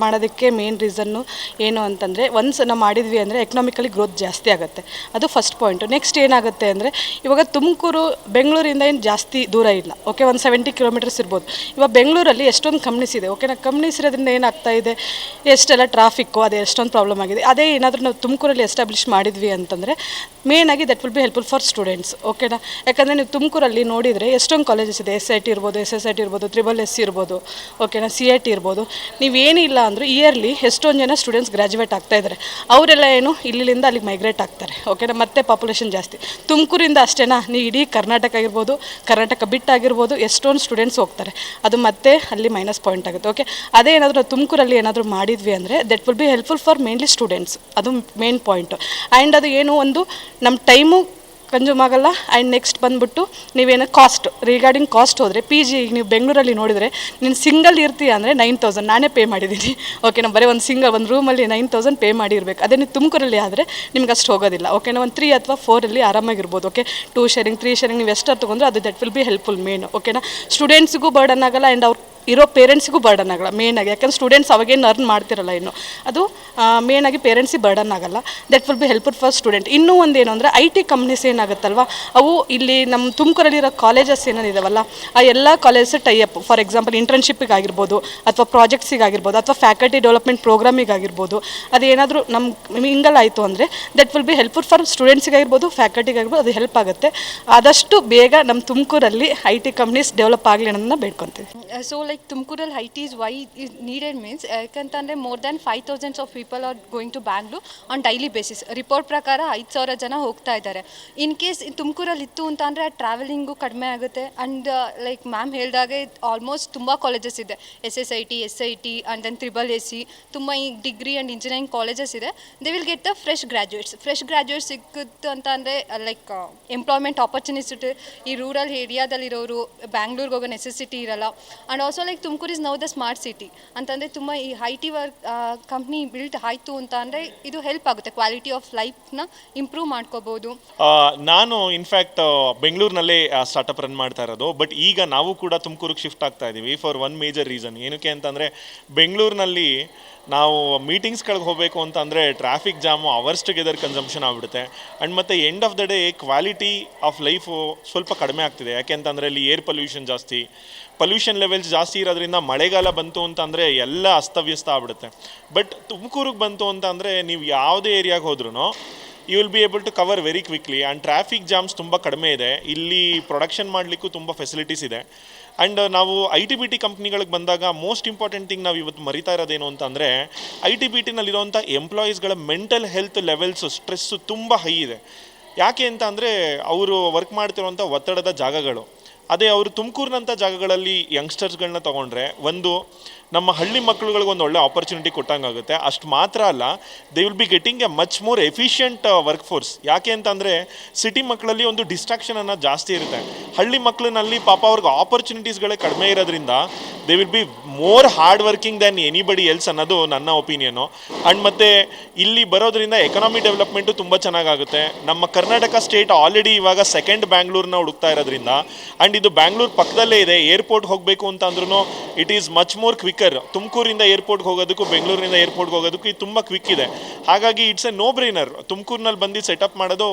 ಮಾಡೋದಕ್ಕೆ ಮೇನ್ ರೀಸನ್ನು ಏನು ಅಂತಂದರೆ, ಒನ್ಸ್ ನಾವು ಮಾಡಿದ್ವಿ ಅಂದರೆ ಎಕನಾಮಿಕಲಿ ಗ್ರೋತ್ ಜಾಸ್ತಿ ಆಗುತ್ತೆ. ಅದು ಫಸ್ಟ್ ಪಾಯಿಂಟು. ನೆಕ್ಸ್ಟ್ ಏನಾಗುತ್ತೆ ಅಂದರೆ, ಇವಾಗ ತುಮಕೂರು ಬೆಂಗಳೂರಿಂದ ಏನು ಜಾಸ್ತಿ ದೂರ ಇಲ್ಲ. ಓಕೆ, ಒಂದು 70 ಕಿಲೋಮೀಟರ್ಸ್ ಇರ್ಬೋದು. ಇವಾಗ ಬೆಂಗಳೂರಲ್ಲಿ ಎಷ್ಟೊಂದು ಕಂಪ್ನೀಸ್ ಇದೆ. ಓಕೆನಾ, ಕಂಪ್ನೀಸ್ ಇರೋದ್ರಿಂದ ಏನಾಗ್ತಾ ಇದೆ, ಎಷ್ಟೆಲ್ಲ ಟ್ರಾಫಿಕ್ಕು ಅದೇ ಎಷ್ಟೊಂದು ಪ್ರಾಬ್ಲಮ್ ಆಗಿದೆ. ಅದೇ ಏನಾದರೂ ನಾವು ತುಮಕೂರಲ್ಲಿ ಎಸ್ಟಾಬ್ಲಿಷ್ ಮಾಡಿದ್ವಿ ಅಂತಂದರೆ ಮೇಯ್ನಾಗಿ that will be helpful for students. ಓಕೆನಾ, ಯಾಕಂದರೆ ನೀವು ತುಮಕೂರಲ್ಲಿ ನೋಡಿದರೆ ಎಷ್ಟೊಂದು ಕಾಲೇಜಸ್ ಇದೆ. SIT ಇರ್ಬೋದು, SSIT ಇರ್ಬೋದು, SSS ಇರ್ಬೋದು, ಓಕೆನಾ, CIT ಇರ್ಬೋದು. ನೀವೇನಿಲ್ಲ ಅಂದರೂ ಇಯರ್ಲಿ ಎಷ್ಟೊಂದು ಜನ ಸ್ಟೂಡೆಂಟ್ಸ್ ಗ್ರ್ಯಾಜುಯೇಟ್ ಆಗ್ತಾ ಇದ್ದಾರೆ. ಅವರೆಲ್ಲ ಏನು ಇಲ್ಲಿಂದ ಅಲ್ಲಿಗೆ ಮೈಗ್ರೇಟ್ ಆಗ್ತಾರೆ. ಓಕೆನಾ, ಮತ್ತೆ ಪಾಪ್ಯುಲೇಷನ್ ಜಾಸ್ತಿ. ತುಮಕೂರಿಂದ ಅಷ್ಟೇನಾ, ನೀವು ಇಡೀ ಕರ್ನಾಟಕ ಆಗಿರ್ಬೋದು, ಕರ್ನಾಟಕ ಬಿಟ್ಟಾಗಿರ್ಬೋದು, ಎಷ್ಟೊಂದು ಸ್ಟೂಡೆಂಟ್ಸ್ ಹೋಗ್ತಾರೆ. ಅದು ಮತ್ತೆ ಅಲ್ಲಿ ಮೈನಸ್ ಪಾಯಿಂಟ್ ಆಗುತ್ತೆ. ಓಕೆ, ಅದೇ ಏನಾದರೂ ತುಮಕೂರಲ್ಲಿ ಏನಾದರೂ ಮಾಡಿದ್ವಿ ಅಂದರೆ that will be helpful for mainly students. ಅದು ಮೇನ್ ಪಾಯಿಂಟು. ಆ್ಯಂಡ್ ಅದು ಏನು ಒಂದು ನಮ್ಮ ಟೈಮು ಕನ್ಸ್ಯೂಮ್ ಆಗಲ್ಲ. ಆ್ಯಂಡ್ ನೆಕ್ಸ್ಟ್ ಬಂದುಬಿಟ್ಟು ನೀವೇನು ಕಾಸ್ಟ್ ರಿಗಾರ್ಡಿಂಗ್ ಕಾಸ್ಟ್ ಹೋದರೆ PG ಈಗ ನೀವು ಬೆಂಗಳೂರಲ್ಲಿ ನೋಡಿದರೆ ನೀನು ಸಿಂಗಲ್ ಇರ್ತೀಯ ಅಂದರೆ 9,000 ನಾನೇ ಪೇ ಮಾಡಿದ್ದೀನಿ. ಓಕೆನಾ, ಬರೀ ಒಂದು ರೂಮಲ್ಲಿ 9,000 ಪೇ ಮಾಡಿರ್ಬೇಕು. ಅದೇ ನೀವು ತುಮಕೂರಲ್ಲಿ ಆದರೆ ನಿಮ್ಗೆ ಅಷ್ಟು ಹೋಗೋದಿಲ್ಲ. ಓಕೆನಾ, ಒಂದು 3 ಅಥವಾ 4 ಆರಾಮಾಗಿರ್ಬೋದು. ಓಕೆ, 2 ಶೇರಿಂಗ್ 3 ಶೇರಿಂಗ್ ನೀವು ಎಷ್ಟು ತೊಗೊಂಡ್ರೆ ಅದು that will be helpful main. ಓಕೆನಾ, ಸ್ಟೂಡೆಂಟ್ಸಿಗೂ ಬರ್ಡನ್ ಆಗಲ್ಲ ಆ್ಯಂಡ್ ಅವ್ರು ಇರೋ ಪೇರೆಂಟ್ಸಿಗೂ ಬರ್ಡನ್ ಆಗಲ್ಲ ಮೇಯ್ನಾಗಿ. ಯಾಕಂದ್ರೆ ಸ್ಟೂಡೆಂಟ್ಸ್ ಅವಾಗೇನು ಅರ್ನ್ ಮಾಡ್ತಿರಲ್ಲ ಇನ್ನು, ಅದು ಮೇಯ್ನಾಗಿ ಪೇರೆಂಟ್ಸಿಗೆ ಬರ್ಡನ್ ಆಗಲ್ಲ. That will be helpful for student. ಇನ್ನೂ ಒಂದೇನು ಅಂದರೆ ಐ ಟಿ ಕಂಪ್ನೀಸ್ ಏನಾಗುತ್ತಲ್ವ, ಅವು ಇಲ್ಲಿ ನಮ್ಮ ತುಮಕೂರಲ್ಲಿರೋ ಕಾಲೇಜಸ್ ಏನೇನಿದಾವಲ್ಲ ಆ ಎಲ್ಲ ಕಾಲೇಜಸ್ ಟೈಅಪ್. ಫಾರ್ ಎಕ್ಸಾಂಪಲ್ ಇಂಟರ್ನ್ಶಿಪ್ಪಿಗಾಗಿರ್ಬೋದು, ಅಥವಾ ಪ್ರಾಜೆಕ್ಟ್ಸಿಗಾಗಿರ್ಬೋದು, ಅಥವಾ ಫ್ಯಾಕಲ್ಟಿ ಡೆವಲಪ್ಮೆಂಟ್ ಪ್ರೋಗ್ರಾಮಿಗಾಗಿರ್ಬೋದು. ಅದೇನಾದರೂ ನಮ್ಮ ಹಿಂಗಲ್ ಆಯಿತು ಅಂದರೆ that will be helpful for ಸ್ಟೂಡೆಂಟ್ಸಿಗಾಗಿರ್ಬೋದು, ಫ್ಯಾಕಲ್ಟಿಗಾಗಿರ್ಬೋದು. ಅದು ಹೆಲ್ಪ್ ಆಗುತ್ತೆ. ಆದಷ್ಟು ಬೇಗ ನಮ್ಮ ತುಮಕೂರಲ್ಲಿ ಐ ಟಿ ಕಂಪ್ನೀಸ್ ಡೆವಲಪ್ ಆಗಲಿ ಅನ್ನೋದನ್ನ ಬೇಡ್ಕೊತೀವಿ. So like Tumkural IT is why is needed means ಯಾಕಂತಂದರೆ more than 5,000 of people are going to Bangalore on daily basis. Report ಪ್ರಕಾರ 5,000 ಜನ ಹೋಗ್ತಾ ಇದ್ದಾರೆ. ಇನ್ ಕೇಸ್ ತುಮಕೂರಲ್ಲಿ ಇತ್ತು ಅಂತ ಅಂದರೆ ಟ್ರಾವೆಲಿಂಗು ಕಡಿಮೆ ಆಗುತ್ತೆ. ಆ್ಯಂಡ್ ಲೈಕ್ ಮ್ಯಾಮ್ ಹೇಳಿದಾಗೆ ಆಲ್ಮೋಸ್ಟ್ ತುಂಬ ಕಾಲೇಜಸ್ ಇದೆ. SSIT, SIT and then SSS, ತುಂಬ ಈ ಡಿಗ್ರಿ ಆ್ಯಂಡ್ ಇಂಜಿನಿಯರಿಂಗ್ ಕಾಲೇಜಸ್ ಇದೆ. They will get the fresh graduates ಸಿಕ್ಕುತ್ತೆ ಅಂತ ಅಂದರೆ ಲೈಕ್ ಎಂಪ್ಲಾಯ್ಮೆಂಟ್ ಆಪರ್ಚುನಿಟಿ ಈ ರೂರಲ್ ಏರಿಯಾದಲ್ಲಿರೋರು ಬ್ಯಾಂಗ್ಳೂರ್ಗೆ ಹೋಗೋ ನೆಸೆಸಿಟಿ ಇರಲ್ಲ. And also like Tumakuru is now the smart city ಅಂತಂದರೆ ತುಂಬ ಈ IT ಕಂಪ್ನಿ ಬಿಲ್ಟ್ ಆಯಿತು ಅಂತ ಅಂದರೆ ಇದು ಹೆಲ್ಪ್ ಆಗುತ್ತೆ. ಕ್ವಾಲಿಟಿ ಆಫ್ ಲೈಫ್ನ ಇಂಪ್ರೂವ್ ಮಾಡ್ಕೋಬೋದು. ನಾನು ಇನ್ಫ್ಯಾಕ್ಟ್ ಬೆಂಗಳೂರಿನಲ್ಲೇ ಸ್ಟಾರ್ಟಪ್ ರನ್ ಮಾಡ್ತಾ ಇರೋದು. ಬಟ್ ಈಗ ನಾವು ಕೂಡ ತುಮಕೂರಿಗೆ ಶಿಫ್ಟ್ ಆಗ್ತಾ ಇದ್ದೀವಿ ಫಾರ್ ಒನ್ ಮೇಜರ್ ರೀಸನ್. ಏನಕ್ಕೆ ಅಂತಂದರೆ ಬೆಂಗಳೂರಿನಲ್ಲಿ ನಾವು ಮೀಟಿಂಗ್ಸ್ಗಳಿಗೆ ಹೋಗಬೇಕು ಅಂತಂದರೆ traffic jam hours together consumption ಆಗಿಬಿಡುತ್ತೆ. ಆ್ಯಂಡ್ ಮತ್ತು end of the day quality of life ಸ್ವಲ್ಪ ಕಡಿಮೆ ಆಗ್ತಿದೆ. ಯಾಕೆ ಅಂತಂದರೆ ಅಲ್ಲಿ ಏರ್ ಪೊಲ್ಯೂಷನ್ ಲೆವೆಲ್ಸ್ ಜಾಸ್ತಿ ಇರೋದ್ರಿಂದ ಮಳೆಗಾಲ ಬಂತು ಅಂತಂದರೆ ಎಲ್ಲ ಅಸ್ತವ್ಯಸ್ತ ಆಗ್ಬಿಡುತ್ತೆ. ಬಟ್ ತುಮಕೂರಿಗೆ ಬಂತು ಅಂತಂದರೆ ನೀವು ಯಾವುದೇ ಏರಿಯಾಗೆ ಹೋದ್ರೂ you will be able to cover very quickly. And traffic jams ತುಂಬ ಕಡಿಮೆ ಇದೆ. ಇಲ್ಲಿ ಪ್ರೊಡಕ್ಷನ್ ಮಾಡಲಿಕ್ಕೂ ತುಂಬ ಫೆಸಿಲಿಟೀಸ್ ಇದೆ. ಆ್ಯಂಡ್ ನಾವು IT-BT ಕಂಪ್ನಿಗಳಿಗೆ ಬಂದಾಗ ಮೋಸ್ಟ್ ಇಂಪಾರ್ಟೆಂಟ್ ಥಿಂಗ್ ನಾವು ಇವತ್ತು ಮರಿತಾ ಇರೋದೇನು ಅಂತಂದರೆ IT-BTನಲ್ಲಿರೋಂಥ ಎಂಪ್ಲಾಯೀಸ್ಗಳ ಮೆಂಟಲ್ ಹೆಲ್ತ್ ಲೆವೆಲ್ಸು ಸ್ಟ್ರೆಸ್ಸು ತುಂಬ ಹೈ ಇದೆ. ಯಾಕೆ ಅಂತ ಅಂದರೆ ಅವರು ವರ್ಕ್ ಮಾಡ್ತಿರೋಂಥ ಒತ್ತಡದ ಜಾಗಗಳು. ಅದೇ ಅವರು ತುಮಕೂರಿನಂಥ ಜಾಗಗಳಲ್ಲಿ ಯಂಗ್ಸ್ಟರ್ಸ್ಗಳನ್ನ ತೊಗೊಂಡ್ರೆ ಒಂದು ನಮ್ಮ ಹಳ್ಳಿ ಮಕ್ಕಳುಗಳಿಗೆ ಒಂದು ಒಳ್ಳೆ ಆಪರ್ಚುನಿಟಿ ಕೊಟ್ಟಂಗಾಗುತ್ತೆ. ಅಷ್ಟು ಮಾತ್ರ ಅಲ್ಲ, they will be getting A much more efficient work force. ಯಾಕೆ ಅಂತಂದರೆ ಸಿಟಿ ಮಕ್ಕಳಲ್ಲಿ ಒಂದು ಡಿಸ್ಟ್ರಾಕ್ಷನ್ ಅನ್ನೋದು ಜಾಸ್ತಿ ಇರುತ್ತೆ. ಹಳ್ಳಿ ಮಕ್ಕಳಿನಲ್ಲಿ ಪಾಪ ಅವ್ರಿಗೆ ಆಪರ್ಚುನಿಟೀಸ್ಗಳೇ ಕಡಿಮೆ ಇರೋದ್ರಿಂದ they will be more hard working than anybody else ಅನ್ನೋದು ನನ್ನ ಒಪಿನಿಯನು. ಆ್ಯಂಡ್ ಮತ್ತು ಇಲ್ಲಿ ಬರೋದ್ರಿಂದ ಎಕನಾಮಿ ಡೆವಲಪ್ಮೆಂಟು ತುಂಬ ಚೆನ್ನಾಗಾಗುತ್ತೆ. ನಮ್ಮ ಕರ್ನಾಟಕ ಸ್ಟೇಟ್ ಆಲ್ರೆಡಿ ಇವಾಗ ಸೆಕೆಂಡ್ ಬ್ಯಾಂಗ್ಳೂರ್ನ ಹುಡುಕ್ತಾ ಇರೋದ್ರಿಂದ, ಆ್ಯಂಡ್ ಇದು ಬ್ಯಾಂಗ್ಳೂರ್ ಪಕ್ಕದಲ್ಲೇ ಇದೆ. ಏರ್ಪೋರ್ಟ್ ಹೋಗಬೇಕು ಅಂತ ಅಂದ್ರೂ it is much more quicker. ತುಮಕೂರಿಂದ ಏರ್ಪೋರ್ಟ್ಗೆ ಹೋಗೋದಕ್ಕೂ ಬೆಂಗಳೂರಿನಿಂದ ಏರ್ಪೋರ್ಟ್ಗೆ ಹೋಗೋದಕ್ಕೂ ಇದು ತುಂಬ ಕ್ವಿಕ್ ಇದೆ. ಹಾಗಾಗಿ ಇಟ್ಸ್ ಎ ನೋ ಬ್ರೈನರ್ ತುಮಕೂರಿನಲ್ಲಿ ಬಂದು ಸೆಟಪ್ ಮಾಡೋದು.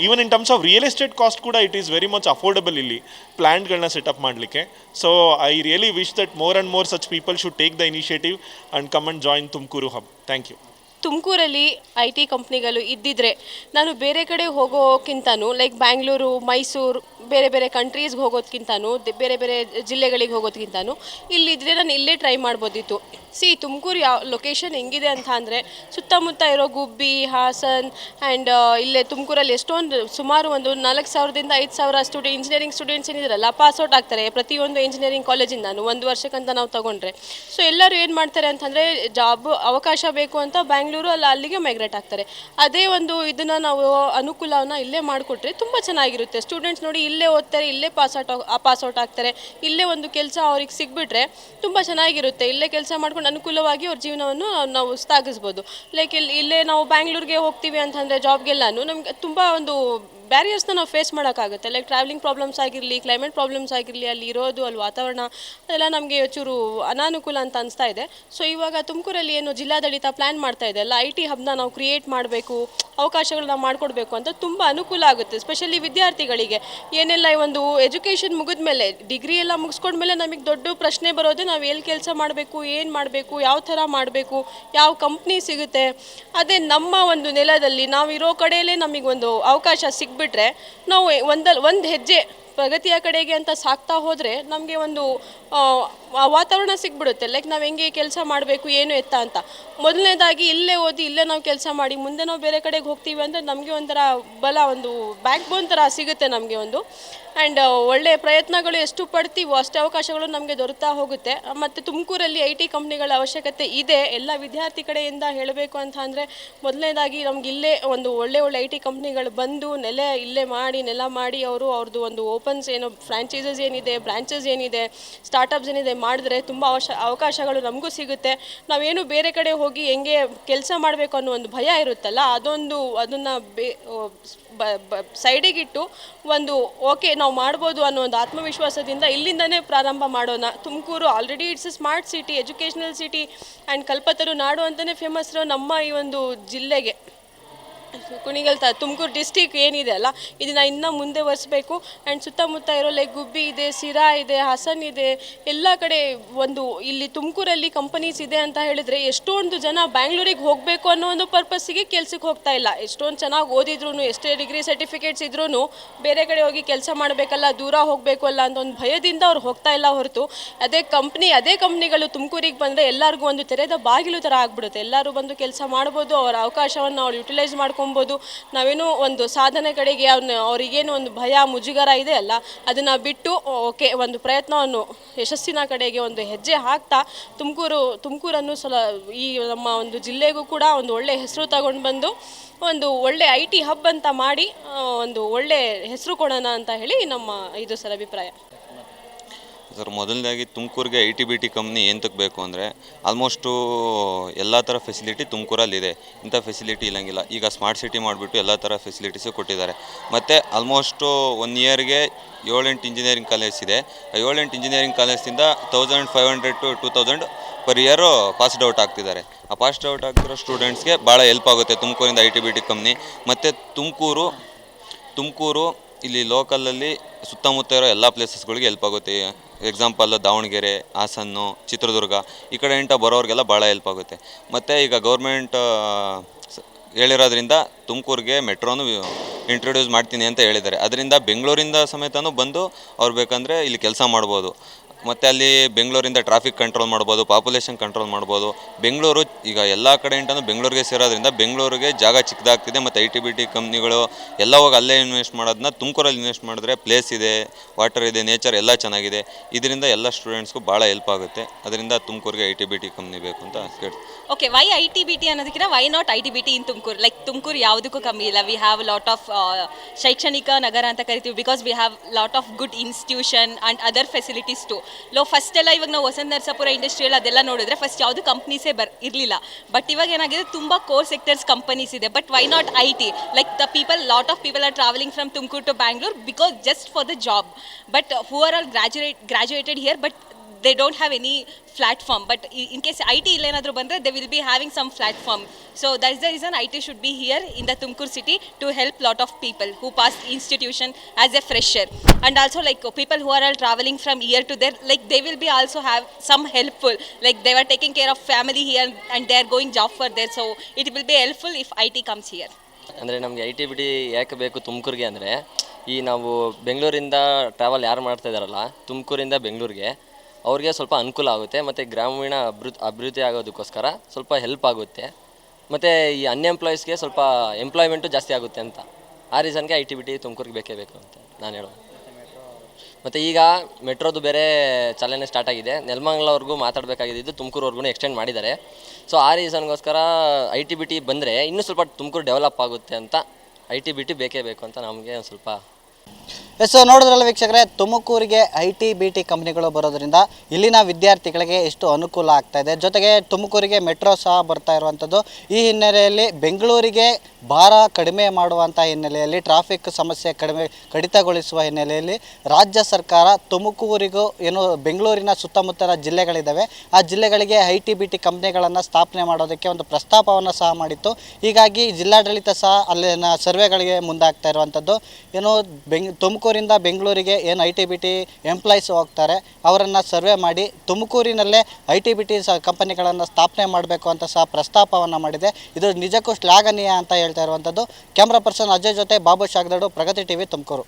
Even in terms of real estate cost ಕೂಡ it is very much affordable ಇಲ್ಲಿ ಪ್ಲ್ಯಾಂಟ್ಗಳನ್ನ ಸೆಟಪ್ ಮಾಡಲಿಕ್ಕೆ. So I really wish that more and more such people should take the initiative and come and join Tumakuru hub. Thank you. ತುಮಕೂರಲ್ಲಿ IT ಕಂಪ್ನಿಗಳು ಇದ್ದಿದ್ರೆ ನಾನು ಬೇರೆ ಕಡೆ ಹೋಗೋಕ್ಕಿಂತನೂ ಲೈಕ್ ಬ್ಯಾಂಗ್ಳೂರು, ಮೈಸೂರು, ಬೇರೆ ಬೇರೆ ಕಂಟ್ರೀಸ್ಗೆ ಹೋಗೋದಕ್ಕಿಂತನೂ ಬೇರೆ ಬೇರೆ ಜಿಲ್ಲೆಗಳಿಗೆ ಹೋಗೋದಕ್ಕಿಂತನೂ ಇಲ್ಲಿದ್ದರೆ ನಾನು ಇಲ್ಲೇ ಟ್ರೈ ಮಾಡ್ಬೋದಿತ್ತು. ತುಮಕೂರು ಯಾವ ಲೊಕೇಶನ್ ಹೆಂಗಿದೆ ಅಂತ ಅಂದರೆ ಸುತ್ತಮುತ್ತ ಇರೋ ಗುಬ್ಬಿ, ಹಾಸನ್ ಆ್ಯಂಡ್ ಇಲ್ಲೇ ತುಮಕೂರಲ್ಲಿ ಎಷ್ಟೊಂದು ಸುಮಾರು ಒಂದು 4,000ದಿಂದ 5,000 ಇಂಜಿನಿಯರಿಂಗ್ ಸ್ಟೂಡೆಂಟ್ಸ್ ಏನಿದ್ರಲ್ಲ ಪಾಸ್ಔಟ್ ಆಗ್ತಾರೆ ಪ್ರತಿಯೊಂದು ಇಂಜಿನಿಯರಿಂಗ್ ಕಾಲೇಜಿಂದ 1 ವರ್ಷಕ್ಕಂತ ನಾವು ತಗೊಂಡ್ರೆ. ಸೊ ಎಲ್ಲರೂ ಏನು ಮಾಡ್ತಾರೆ ಅಂತಂದರೆ ಜಾಬ್ ಅವಕಾಶ ಬೇಕು ಅಂತ ಬ್ಯಾಂಗ್ಳೂರು ಅಲ್ಲಿಗೆ ಮೈಗ್ರೇಟ್ ಆಗ್ತಾರೆ. ಅದೇ ಒಂದು ಇದನ್ನು ನಾವು ಅನುಕೂಲವನ್ನು ಇಲ್ಲೇ ಮಾಡಿಕೊಟ್ರೆ ತುಂಬ ಚೆನ್ನಾಗಿರುತ್ತೆ. ಸ್ಟೂಡೆಂಟ್ಸ್ ನೋಡಿ ಇಲ್ಲೇ ಓದ್ತಾರೆ, ಇಲ್ಲೇ ಪಾಸ್ಔಟ್ ಆಗ್ತಾರೆ, ಇಲ್ಲೇ ಒಂದು ಕೆಲಸ ಅವ್ರಿಗೆ ಸಿಗ್ಬಿಟ್ರೆ ತುಂಬ ಚೆನ್ನಾಗಿರುತ್ತೆ. ಇಲ್ಲೇ ಕೆಲಸ ಮಾಡ್ಕೊಂಡು ಅನುಕೂಲವಾಗಿ ಅವ್ರ ಜೀವನವನ್ನು ನಾವು ಸಾಗಿಸ್ಬೋದು. ಲೈಕ್ ಇಲ್ಲೇ ನಾವು ಬ್ಯಾಂಗ್ಳೂರಿಗೆ ಹೋಗ್ತೀವಿ ಅಂತಂದರೆ ಜಾಬ್ಗೆಲ್ಲನೂ ನಮ್ಗೆ ತುಂಬ ಒಂದು ಬ್ಯಾರಿಯರ್ಸ್ನ ನಾವು ಫೇಸ್ ಮಾಡೋಕ್ಕಾಗುತ್ತೆ. ಲೈಕ್ ಟ್ರಾವೆಲಿಂಗ್ ಪ್ರಾಬ್ಲಮ್ಸ್ ಆಗಿರಲಿ, ಕ್ಲೈಮೇಟ್ ಪ್ರಾಬ್ಲಮ್ಸ್ ಆಗಿರಲಿ, ಅಲ್ಲಿ ಇರೋದು ಅಲ್ಲಿ ವಾತಾವರಣ ಅದೆಲ್ಲ ನಮಗೆ ಚೂರು ಅನಾನುಕೂಲ ಅಂತ ಅನಿಸ್ತಾ ಇದೆ. ಸೊ ಇವಾಗ ತುಮಕೂರಲ್ಲಿ ಏನು ಜಿಲ್ಲಾಡಳಿತ ಪ್ಲ್ಯಾನ್ ಮಾಡ್ತಾ ಇದೆ ಅಲ್ಲ, IT ಹಬ್ನ ನಾವು ಕ್ರಿಯೇಟ್ ಮಾಡಬೇಕು, ಅವಕಾಶಗಳನ್ನ ಮಾಡಿಕೊಡ್ಬೇಕು ಅಂತ ತುಂಬ ಅನುಕೂಲ ಆಗುತ್ತೆ. ಸ್ಪೆಷಲಿ ವಿದ್ಯಾರ್ಥಿಗಳಿಗೆ ಏನೆಲ್ಲ ಒಂದು ಎಜುಕೇಷನ್ ಮುಗಿದ ಮೇಲೆ ಡಿಗ್ರಿ ಎಲ್ಲ ಮುಗಿಸ್ಕೊಂಡ್ಮೇಲೆ ನಮಗೆ ದೊಡ್ಡ ಪ್ರಶ್ನೆ ಬರೋದೇ ನಾವು ಎಲ್ಲಿ ಕೆಲಸ ಮಾಡಬೇಕು, ಏನು ಮಾಡಬೇಕು, ಯಾವ ಥರ ಮಾಡಬೇಕು, ಯಾವ ಕಂಪ್ನಿ ಸಿಗುತ್ತೆ. ಅದೇ ನಮ್ಮ ಒಂದು ನೆಲದಲ್ಲಿ ನಾವು ಇರೋ ಕಡೆಯಲ್ಲೇ ನಮಗೊಂದು ಅವಕಾಶ ಸಿಕ್ಬಿಟ್ರೆ ನಾವು ಒಂದು ಹೆಜ್ಜೆ ಪ್ರಗತಿಯ ಕಡೆಗೆ ಅಂತ ಸಾಕ್ತಾ ಹೋದರೆ ನಮಗೆ ಒಂದು ವಾತಾವರಣ ಸಿಗ್ಬಿಡುತ್ತೆ. ಲೈಕ್ ನಾವು ಹೆಂಗೆ ಕೆಲಸ ಮಾಡಬೇಕು ಏನು ಎತ್ತ ಅಂತ. ಮೊದಲನೇದಾಗಿ ಇಲ್ಲೇ ಓದಿ ಇಲ್ಲೇ ನಾವು ಕೆಲಸ ಮಾಡಿ ಮುಂದೆ ನಾವು ಬೇರೆ ಕಡೆಗೆ ಹೋಗ್ತೀವಿ ಅಂದರೆ ನಮಗೆ ಒಂಥರ ಬಲ, ಒಂದು ಬ್ಯಾಕ್ ಬೋನ್ ಥರ ಸಿಗುತ್ತೆ ನಮಗೆ ಒಂದು. ಆ್ಯಂಡ್ ಒಳ್ಳೆಯ ಪ್ರಯತ್ನಗಳು ಎಷ್ಟು ಪಡ್ತೀವೋ ಅಷ್ಟೇ ಅವಕಾಶಗಳು ನಮಗೆ ದೊರೆತಾ ಹೋಗುತ್ತೆ. ಮತ್ತು ತುಮಕೂರಲ್ಲಿ IT ಕಂಪ್ನಿಗಳ ಅವಶ್ಯಕತೆ ಇದೆ. ಎಲ್ಲ ವಿದ್ಯಾರ್ಥಿ ಕಡೆಯಿಂದ ಹೇಳಬೇಕು ಅಂತ ಅಂದರೆ ಮೊದಲನೇದಾಗಿ ನಮ್ಗೆ ಇಲ್ಲೇ ಒಂದು ಒಳ್ಳೆ IT ಕಂಪ್ನಿಗಳು ಬಂದು ನೆಲ ಮಾಡಿ ಅವ್ರದ್ದು ಒಂದು ಓಪನ್ಸ್ ಏನೋ ಫ್ರಾಂಚೈಸಸ್ ಏನಿದೆ, ಬ್ರಾಂಚಸ್ ಏನಿದೆ, ಸ್ಟಾರ್ಟಪ್ಸ್ ಏನಿದೆ ಮಾಡಿದ್ರೆ ತುಂಬ ಅವಕಾಶಗಳು ನಮಗೂ ಸಿಗುತ್ತೆ. ನಾವೇನು ಬೇರೆ ಕಡೆ ಹೋಗಿ ಹೆಂಗೆ ಕೆಲಸ ಮಾಡಬೇಕು ಅನ್ನೋ ಒಂದು ಭಯ ಇರುತ್ತಲ್ಲ, ಅದನ್ನು ಸೈಡಿಗಿಟ್ಟು ಒಂದು ಓಕೆ ನಾವು ಮಾಡ್ಬೋದು ಅನ್ನೋ ಒಂದು ಆತ್ಮವಿಶ್ವಾಸದಿಂದ ಇಲ್ಲಿಂದನೇ ಪ್ರಾರಂಭ ಮಾಡೋಣ. Tumakuru already it's a smart city, educational city and ಕಲ್ಪತರು ನಾಡು ಅಂತಲೇ ಫೇಮಸ್ ಇರೋ ನಮ್ಮ ಈ ಒಂದು ಜಿಲ್ಲೆಗೆ ಕುಣಿಗಲ್ ತುಮಕೂರು ಡಿಸ್ಟಿಕ್ ಏನಿದೆ ಅಲ್ಲ ಇದನ್ನು ಇನ್ನೂ ಮುಂದೆ ಒರೆಸಬೇಕು. ಆ್ಯಂಡ್ ಸುತ್ತಮುತ್ತ ಇರೋ ಲೈಕ್ ಗುಬ್ಬಿ ಇದೆ, ಸಿರಾ ಇದೆ, ಹಾಸನ್ ಇದೆ, ಎಲ್ಲ ಕಡೆ ಒಂದು ಇಲ್ಲಿ ತುಮಕೂರಲ್ಲಿ ಕಂಪನೀಸ್ ಇದೆ ಅಂತ ಹೇಳಿದರೆ ಎಷ್ಟೊಂದು ಜನ ಬ್ಯಾಂಗ್ಳೂರಿಗೆ ಹೋಗಬೇಕು ಅನ್ನೋ ಒಂದು ಪರ್ಪಸ್ಸಿಗೆ ಕೆಲ್ಸಕ್ಕೆ ಹೋಗ್ತಾ ಇಲ್ಲ. ಎಷ್ಟೊಂದು ಚೆನ್ನಾಗಿ ಓದಿದ್ರು, ಎಷ್ಟೇ ಡಿಗ್ರಿ ಸರ್ಟಿಫಿಕೇಟ್ಸ್ ಇದ್ರೂ ಬೇರೆ ಕಡೆ ಹೋಗಿ ಕೆಲಸ ಮಾಡಬೇಕಲ್ಲ, ದೂರ ಹೋಗಬೇಕು ಅಲ್ಲ ಅಂತ ಒಂದು ಭಯದಿಂದ ಅವ್ರು ಹೋಗ್ತಾ ಇಲ್ಲ ಹೊರತು ಅದೇ ಕಂಪ್ನಿಗಳು ತುಮಕೂರಿಗೆ ಬಂದರೆ ಎಲ್ಲರಿಗೂ ಒಂದು ತೆರೆದ ಬಾಗಿಲು ಥರ ಆಗ್ಬಿಡುತ್ತೆ. ಎಲ್ಲರೂ ಬಂದು ಕೆಲಸ ಮಾಡ್ಬೋದು, ಅವರ ಅವಕಾಶವನ್ನು ಅವ್ರು ಯುಟಿಲೈಸ್ ಮಾಡ್ಕೊಬೋದು. ನಾವೇನೋ ಒಂದು ಸಾಧನೆ ಕಡೆಗೆ ಅವರಿಗೇನು ಒಂದು ಭಯ ಮುಜುಗರ ಇದೆ ಅಲ್ಲ ಅದನ್ನು ಬಿಟ್ಟು ಓಕೆ ಒಂದು ಪ್ರಯತ್ನವನ್ನು ಯಶಸ್ಸಿನ ಕಡೆಗೆ ಒಂದು ಹೆಜ್ಜೆ ಹಾಕ್ತಾ ತುಮಕೂರನ್ನು ಈ ನಮ್ಮ ಒಂದು ಜಿಲ್ಲೆಗೂ ಕೂಡ ಒಂದು ಒಳ್ಳೆ ಹೆಸರು ತಗೊಂಡು ಬಂದು ಒಂದು ಒಳ್ಳೆ IT ಹಬ್ ಅಂತ ಮಾಡಿ ಒಂದು ಒಳ್ಳೆ ಹೆಸರು ಕೊಡೋಣ ಅಂತ ಹೇಳಿ ನಮ್ಮ ಇದು ಸರ್ ಅಭಿಪ್ರಾಯ. ಸರ್, ಮೊದಲನೇದಾಗಿ ತುಮಕೂರಿಗೆ IT-BT ಕಂಪ್ನಿ ಏನಕ್ಕೆ ಬೇಕು ಅಂದರೆ ಆಲ್ಮೋಸ್ಟು ಎಲ್ಲ ಥರ ಫೆಸಿಲಿಟಿ ತುಮಕೂರಲ್ಲಿದೆ. ಇಂಥ ಫೆಸಿಲಿಟಿ ಇಲ್ಲಂಗಿಲ್ಲ. ಈಗ ಸ್ಮಾರ್ಟ್ ಸಿಟಿ ಮಾಡಿಬಿಟ್ಟು ಎಲ್ಲ ಥರ ಫೆಸಿಲಿಟೀಸು ಕೊಟ್ಟಿದ್ದಾರೆ. ಮತ್ತು ಆಲ್ಮೋಸ್ಟು 1 ಇಯರ್ಗೆ 7-8 ಇಂಜಿನಿಯರಿಂಗ್ ಕಾಲೇಜ್ ಇದೆ. 7-8 ಇಂಜಿನಿಯರಿಂಗ್ ಕಾಲೇಜಿಂದ 1,500 to 2,000 per year passed out ಆಗ್ತಿದ್ದಾರೆ. ಆ ಪಾಸ್ಡ್ ಔಟ್ ಆಗ್ತಿರೋ ಸ್ಟೂಡೆಂಟ್ಸ್ಗೆ ಭಾಳ ಹೆಲ್ಪ್ ಆಗುತ್ತೆ ತುಮಕೂರಿಂದ IT-BT ಕಂಪ್ನಿ. ಮತ್ತು ತುಮಕೂರು ಇಲ್ಲಿ ಲೋಕಲಲ್ಲಿ ಸುತ್ತಮುತ್ತ ಇರೋ ಎಲ್ಲ ಪ್ಲೇಸಸ್ಗಳಿಗೆ ಹೆಲ್ಪ್ ಆಗುತ್ತೆ. ಎಕ್ಸಾಂಪಲ್ ದಾವಣಗೆರೆ, ಹಾಸನ್ನು, ಚಿತ್ರದುರ್ಗ ಈ ಕಡೆ ಬರೋರಿಗೆಲ್ಲ ಭಾಳ ಹೆಲ್ಪ್ ಆಗುತ್ತೆ. ಮತ್ತು ಈಗ ಗೌರ್ಮೆಂಟ್ ಹೇಳಿರೋದ್ರಿಂದ ತುಮಕೂರಿಗೆ ಮೆಟ್ರೋನು ಇಂಟ್ರೊಡ್ಯೂಸ್ ಮಾಡ್ತೀನಿ ಅಂತ ಹೇಳಿದ್ದಾರೆ. ಅದರಿಂದ ಬೆಂಗಳೂರಿಂದ ಸಮೇತನೂ ಬಂದು ಅವ್ರು ಬೇಕಂದರೆ ಇಲ್ಲಿ ಕೆಲಸ ಮಾಡ್ಬೋದು. ಮತ್ತು ಅಲ್ಲಿ ಬೆಂಗಳೂರಿಂದ ಟ್ರಾಫಿಕ್ ಕಂಟ್ರೋಲ್ ಮಾಡ್ಬೋದು, ಪಾಪ್ಯುಲೇಷನ್ ಕಂಟ್ರೋಲ್ ಮಾಡ್ಬೋದು. ಬೆಂಗಳೂರು ಈಗ ಎಲ್ಲ ಕಡೆಯಿಂದನೂ ಬೆಂಗಳೂರಿಗೆ ಸೇರೋದ್ರಿಂದ ಬೆಂಗಳೂರಿಗೆ ಜಾಗ ಚಿಕ್ಕದಾಗ್ತಿದೆ. ಮತ್ತು IT-BT ಕಂಪ್ನಿಗಳು ಎಲ್ಲ ಹೋಗಿ ಅಲ್ಲೇ ಇನ್ವೆಸ್ಟ್ ಮಾಡೋದನ್ನ ತುಮಕೂರಲ್ಲಿ ಇನ್ವೆಸ್ಟ್ ಮಾಡಿದ್ರೆ ಪ್ಲೇಸ್ ಇದೆ, ವಾಟರ್ ಇದೆ, ನೇಚರ್ ಎಲ್ಲ ಚೆನ್ನಾಗಿದೆ. ಇದರಿಂದ ಎಲ್ಲ ಸ್ಟೂಡೆಂಟ್ಸ್ಗೂ ಭಾಳ ಹೆಲ್ಪ್ ಆಗುತ್ತೆ. ಅದರಿಂದ ತುಮಕೂರಿಗೆ IT-BT ಕಂಪ್ನಿ ಬೇಕು ಅಂತ ಕೇಳ್ತೀನಿ. ಓಕೆ, ವೈ IT-BT ಅನ್ನೋದಕ್ಕಿಂತ why not IT-BT in Tumakuru? Like Tumakuru ಯಾವುದಕ್ಕೂ ಕಮ್ಮಿ ಇಲ್ಲ. ವಿ ಹ್ಯಾವ್ ಲಾಟ್ ಆಫ್ ಶೈಕ್ಷಣಿಕ ನಗರ ಅಂತ ಕರಿತೀವಿ, because we have lot of good institution and other facilities too. First ಎಲ್ಲ ಇವಾಗ ನಾವು ವಸಂತ ನರಸಾಪುರ ಇಂಡಸ್ಟ್ರಿಯಲ್ ಅದೆಲ್ಲ ನೋಡಿದ್ರೆ ಫಸ್ಟ್ ಯಾವುದು ಕಂಪ್ನೀಸೇ ಇರಲಿಲ್ಲ. ಬಟ್ ಇವಾಗ ಏನಾಗಿದೆ, ತುಂಬ ಕೋರ್ ಸೆಕ್ಟರ್ಸ್ ಕಂಪನೀಸ್ ಇದೆ. But why not IT? Like lot of people are travelling from Tumakuru to Bangalore because just for the job. But who are all graduated here, but they don't have any platform. But in case IT ಇಲ್ಲೇನಾದರೂ ಬಂದರೆ they will be having some platform. So that is the reason IT should be here in the Tumakuru city to help lot of people who pass institution as A fresher. And also like people who are all traveling from here to there, like they will be also have some helpful, like they were taking care of family here and they are going job for there, so it will be helpful if IT comes here. ಅಂದರೆ ನಮಗೆ IT-BT ಯಾಕೆ ಬೇಕು ತುಮಕೂರಿಗೆ ಅಂದರೆ, ಈ ನಾವು ಬೆಂಗಳೂರಿಂದ travel ಯಾರು ಮಾಡ್ತಾ ಇದ್ದಾರಲ್ಲ ತುಮಕೂರಿಂದ ಬೆಂಗಳೂರಿಗೆ, ಅವ್ರಿಗೆ ಸ್ವಲ್ಪ ಅನುಕೂಲ ಆಗುತ್ತೆ ಮತ್ತು ಗ್ರಾಮೀಣ ಅಭಿವೃದ್ಧಿ ಆಗೋದಕ್ಕೋಸ್ಕರ ಸ್ವಲ್ಪ ಹೆಲ್ಪ್ ಆಗುತ್ತೆ. ಮತ್ತು ಈ ಅನ್ಎಂಪ್ಲಾಯೀಸ್ಗೆ ಸ್ವಲ್ಪ ಎಂಪ್ಲಾಯ್ಮೆಂಟು ಜಾಸ್ತಿ ಆಗುತ್ತೆ ಅಂತ, ಆ ರೀಸನ್ಗೆ IT-BT ತುಮಕೂರಿಗೆ ಬೇಕೇ ಬೇಕು ಅಂತ ನಾನು ಹೇಳೋದು. ಮತ್ತು ಈಗ ಮೆಟ್ರೋದು ಬೇರೆ ಚಾಲನೆ ಸ್ಟಾರ್ಟ್ ಆಗಿದೆ, ನೆಲಮಂಗಲವರೆಗೂ ಮಾತಾಡಬೇಕಾಗಿದ್ದು ತುಮಕೂರುವರೆಗೂ ಎಕ್ಸ್ಟೆಂಡ್ ಮಾಡಿದ್ದಾರೆ. ಸೊ ಆ ರೀಸನ್ಗೋಸ್ಕರ IT-BT ಬಂದರೆ ಇನ್ನೂ ಸ್ವಲ್ಪ ತುಮಕೂರು ಡೆವಲಪ್ ಆಗುತ್ತೆ ಅಂತ IT-BT ಬೇಕೇ ಬೇಕು ಅಂತ ನಮಗೆ ಒಂದು ಸ್ವಲ್ಪ. ಎಸ್, ನೋಡಿದ್ರಲ್ಲ ವೀಕ್ಷಕರೇ, ತುಮಕೂರಿಗೆ IT-BT ಕಂಪ್ನಿಗಳು ಬರೋದ್ರಿಂದ ಇಲ್ಲಿನ ವಿದ್ಯಾರ್ಥಿಗಳಿಗೆ ಎಷ್ಟು ಅನುಕೂಲ ಆಗ್ತಾ ಇದೆ. ಜೊತೆಗೆ ತುಮಕೂರಿಗೆ ಮೆಟ್ರೋ ಸಹ ಬರ್ತಾ ಇರುವಂಥದ್ದು. ಈ ಹಿನ್ನೆಲೆಯಲ್ಲಿ ಬೆಂಗಳೂರಿಗೆ ಭಾರ ಕಡಿಮೆ ಮಾಡುವಂಥ ಹಿನ್ನೆಲೆಯಲ್ಲಿ, ಟ್ರಾಫಿಕ್ ಸಮಸ್ಯೆ ಕಡಿತಗೊಳಿಸುವ ಹಿನ್ನೆಲೆಯಲ್ಲಿ ರಾಜ್ಯ ಸರ್ಕಾರ ತುಮಕೂರಿಗೂ ಏನು ಬೆಂಗಳೂರಿನ ಸುತ್ತಮುತ್ತಲ ಜಿಲ್ಲೆಗಳಿದ್ದಾವೆ ಆ ಜಿಲ್ಲೆಗಳಿಗೆ IT-BT ಕಂಪ್ನಿಗಳನ್ನು ಸ್ಥಾಪನೆ ಮಾಡೋದಕ್ಕೆ ಒಂದು ಪ್ರಸ್ತಾಪವನ್ನು ಸಹ ಮಾಡಿತ್ತು. ಹೀಗಾಗಿ ಜಿಲ್ಲಾಡಳಿತ ಸಹ ಅಲ್ಲಿನ ಸರ್ವೆಗಳಿಗೆ ಮುಂದಾಗ್ತಾ ಇರುವಂಥದ್ದು. ಏನು ತುಮಕೂರಿಂದ ಬೆಂಗಳೂರಿಗೆ ಏನು IT-BT ಎಂಪ್ಲಾಯೀಸ್ ಹೋಗ್ತಾರೆ ಅವರನ್ನು ಸರ್ವೆ ಮಾಡಿ ತುಮಕೂರಿನಲ್ಲೇ IT-BT ಕಂಪನಿಗಳನ್ನು ಸ್ಥಾಪನೆ ಮಾಡಬೇಕು ಅಂತ ಸಹ ಪ್ರಸ್ತಾಪವನ್ನು ಮಾಡಿದೆ. ಇದು ನಿಜಕ್ಕೂ ಶ್ಲಾಘನೀಯ ಅಂತ ಹೇಳ್ತಾ ಇರುವಂಥದ್ದು. ಕ್ಯಾಮ್ರಾ ಪರ್ಸನ್ ಅಜಯ್ ಜೊತೆ ಬಾಬು ಶಾಗದಾಡು, ಪ್ರಗತಿ TV ತುಮಕೂರು.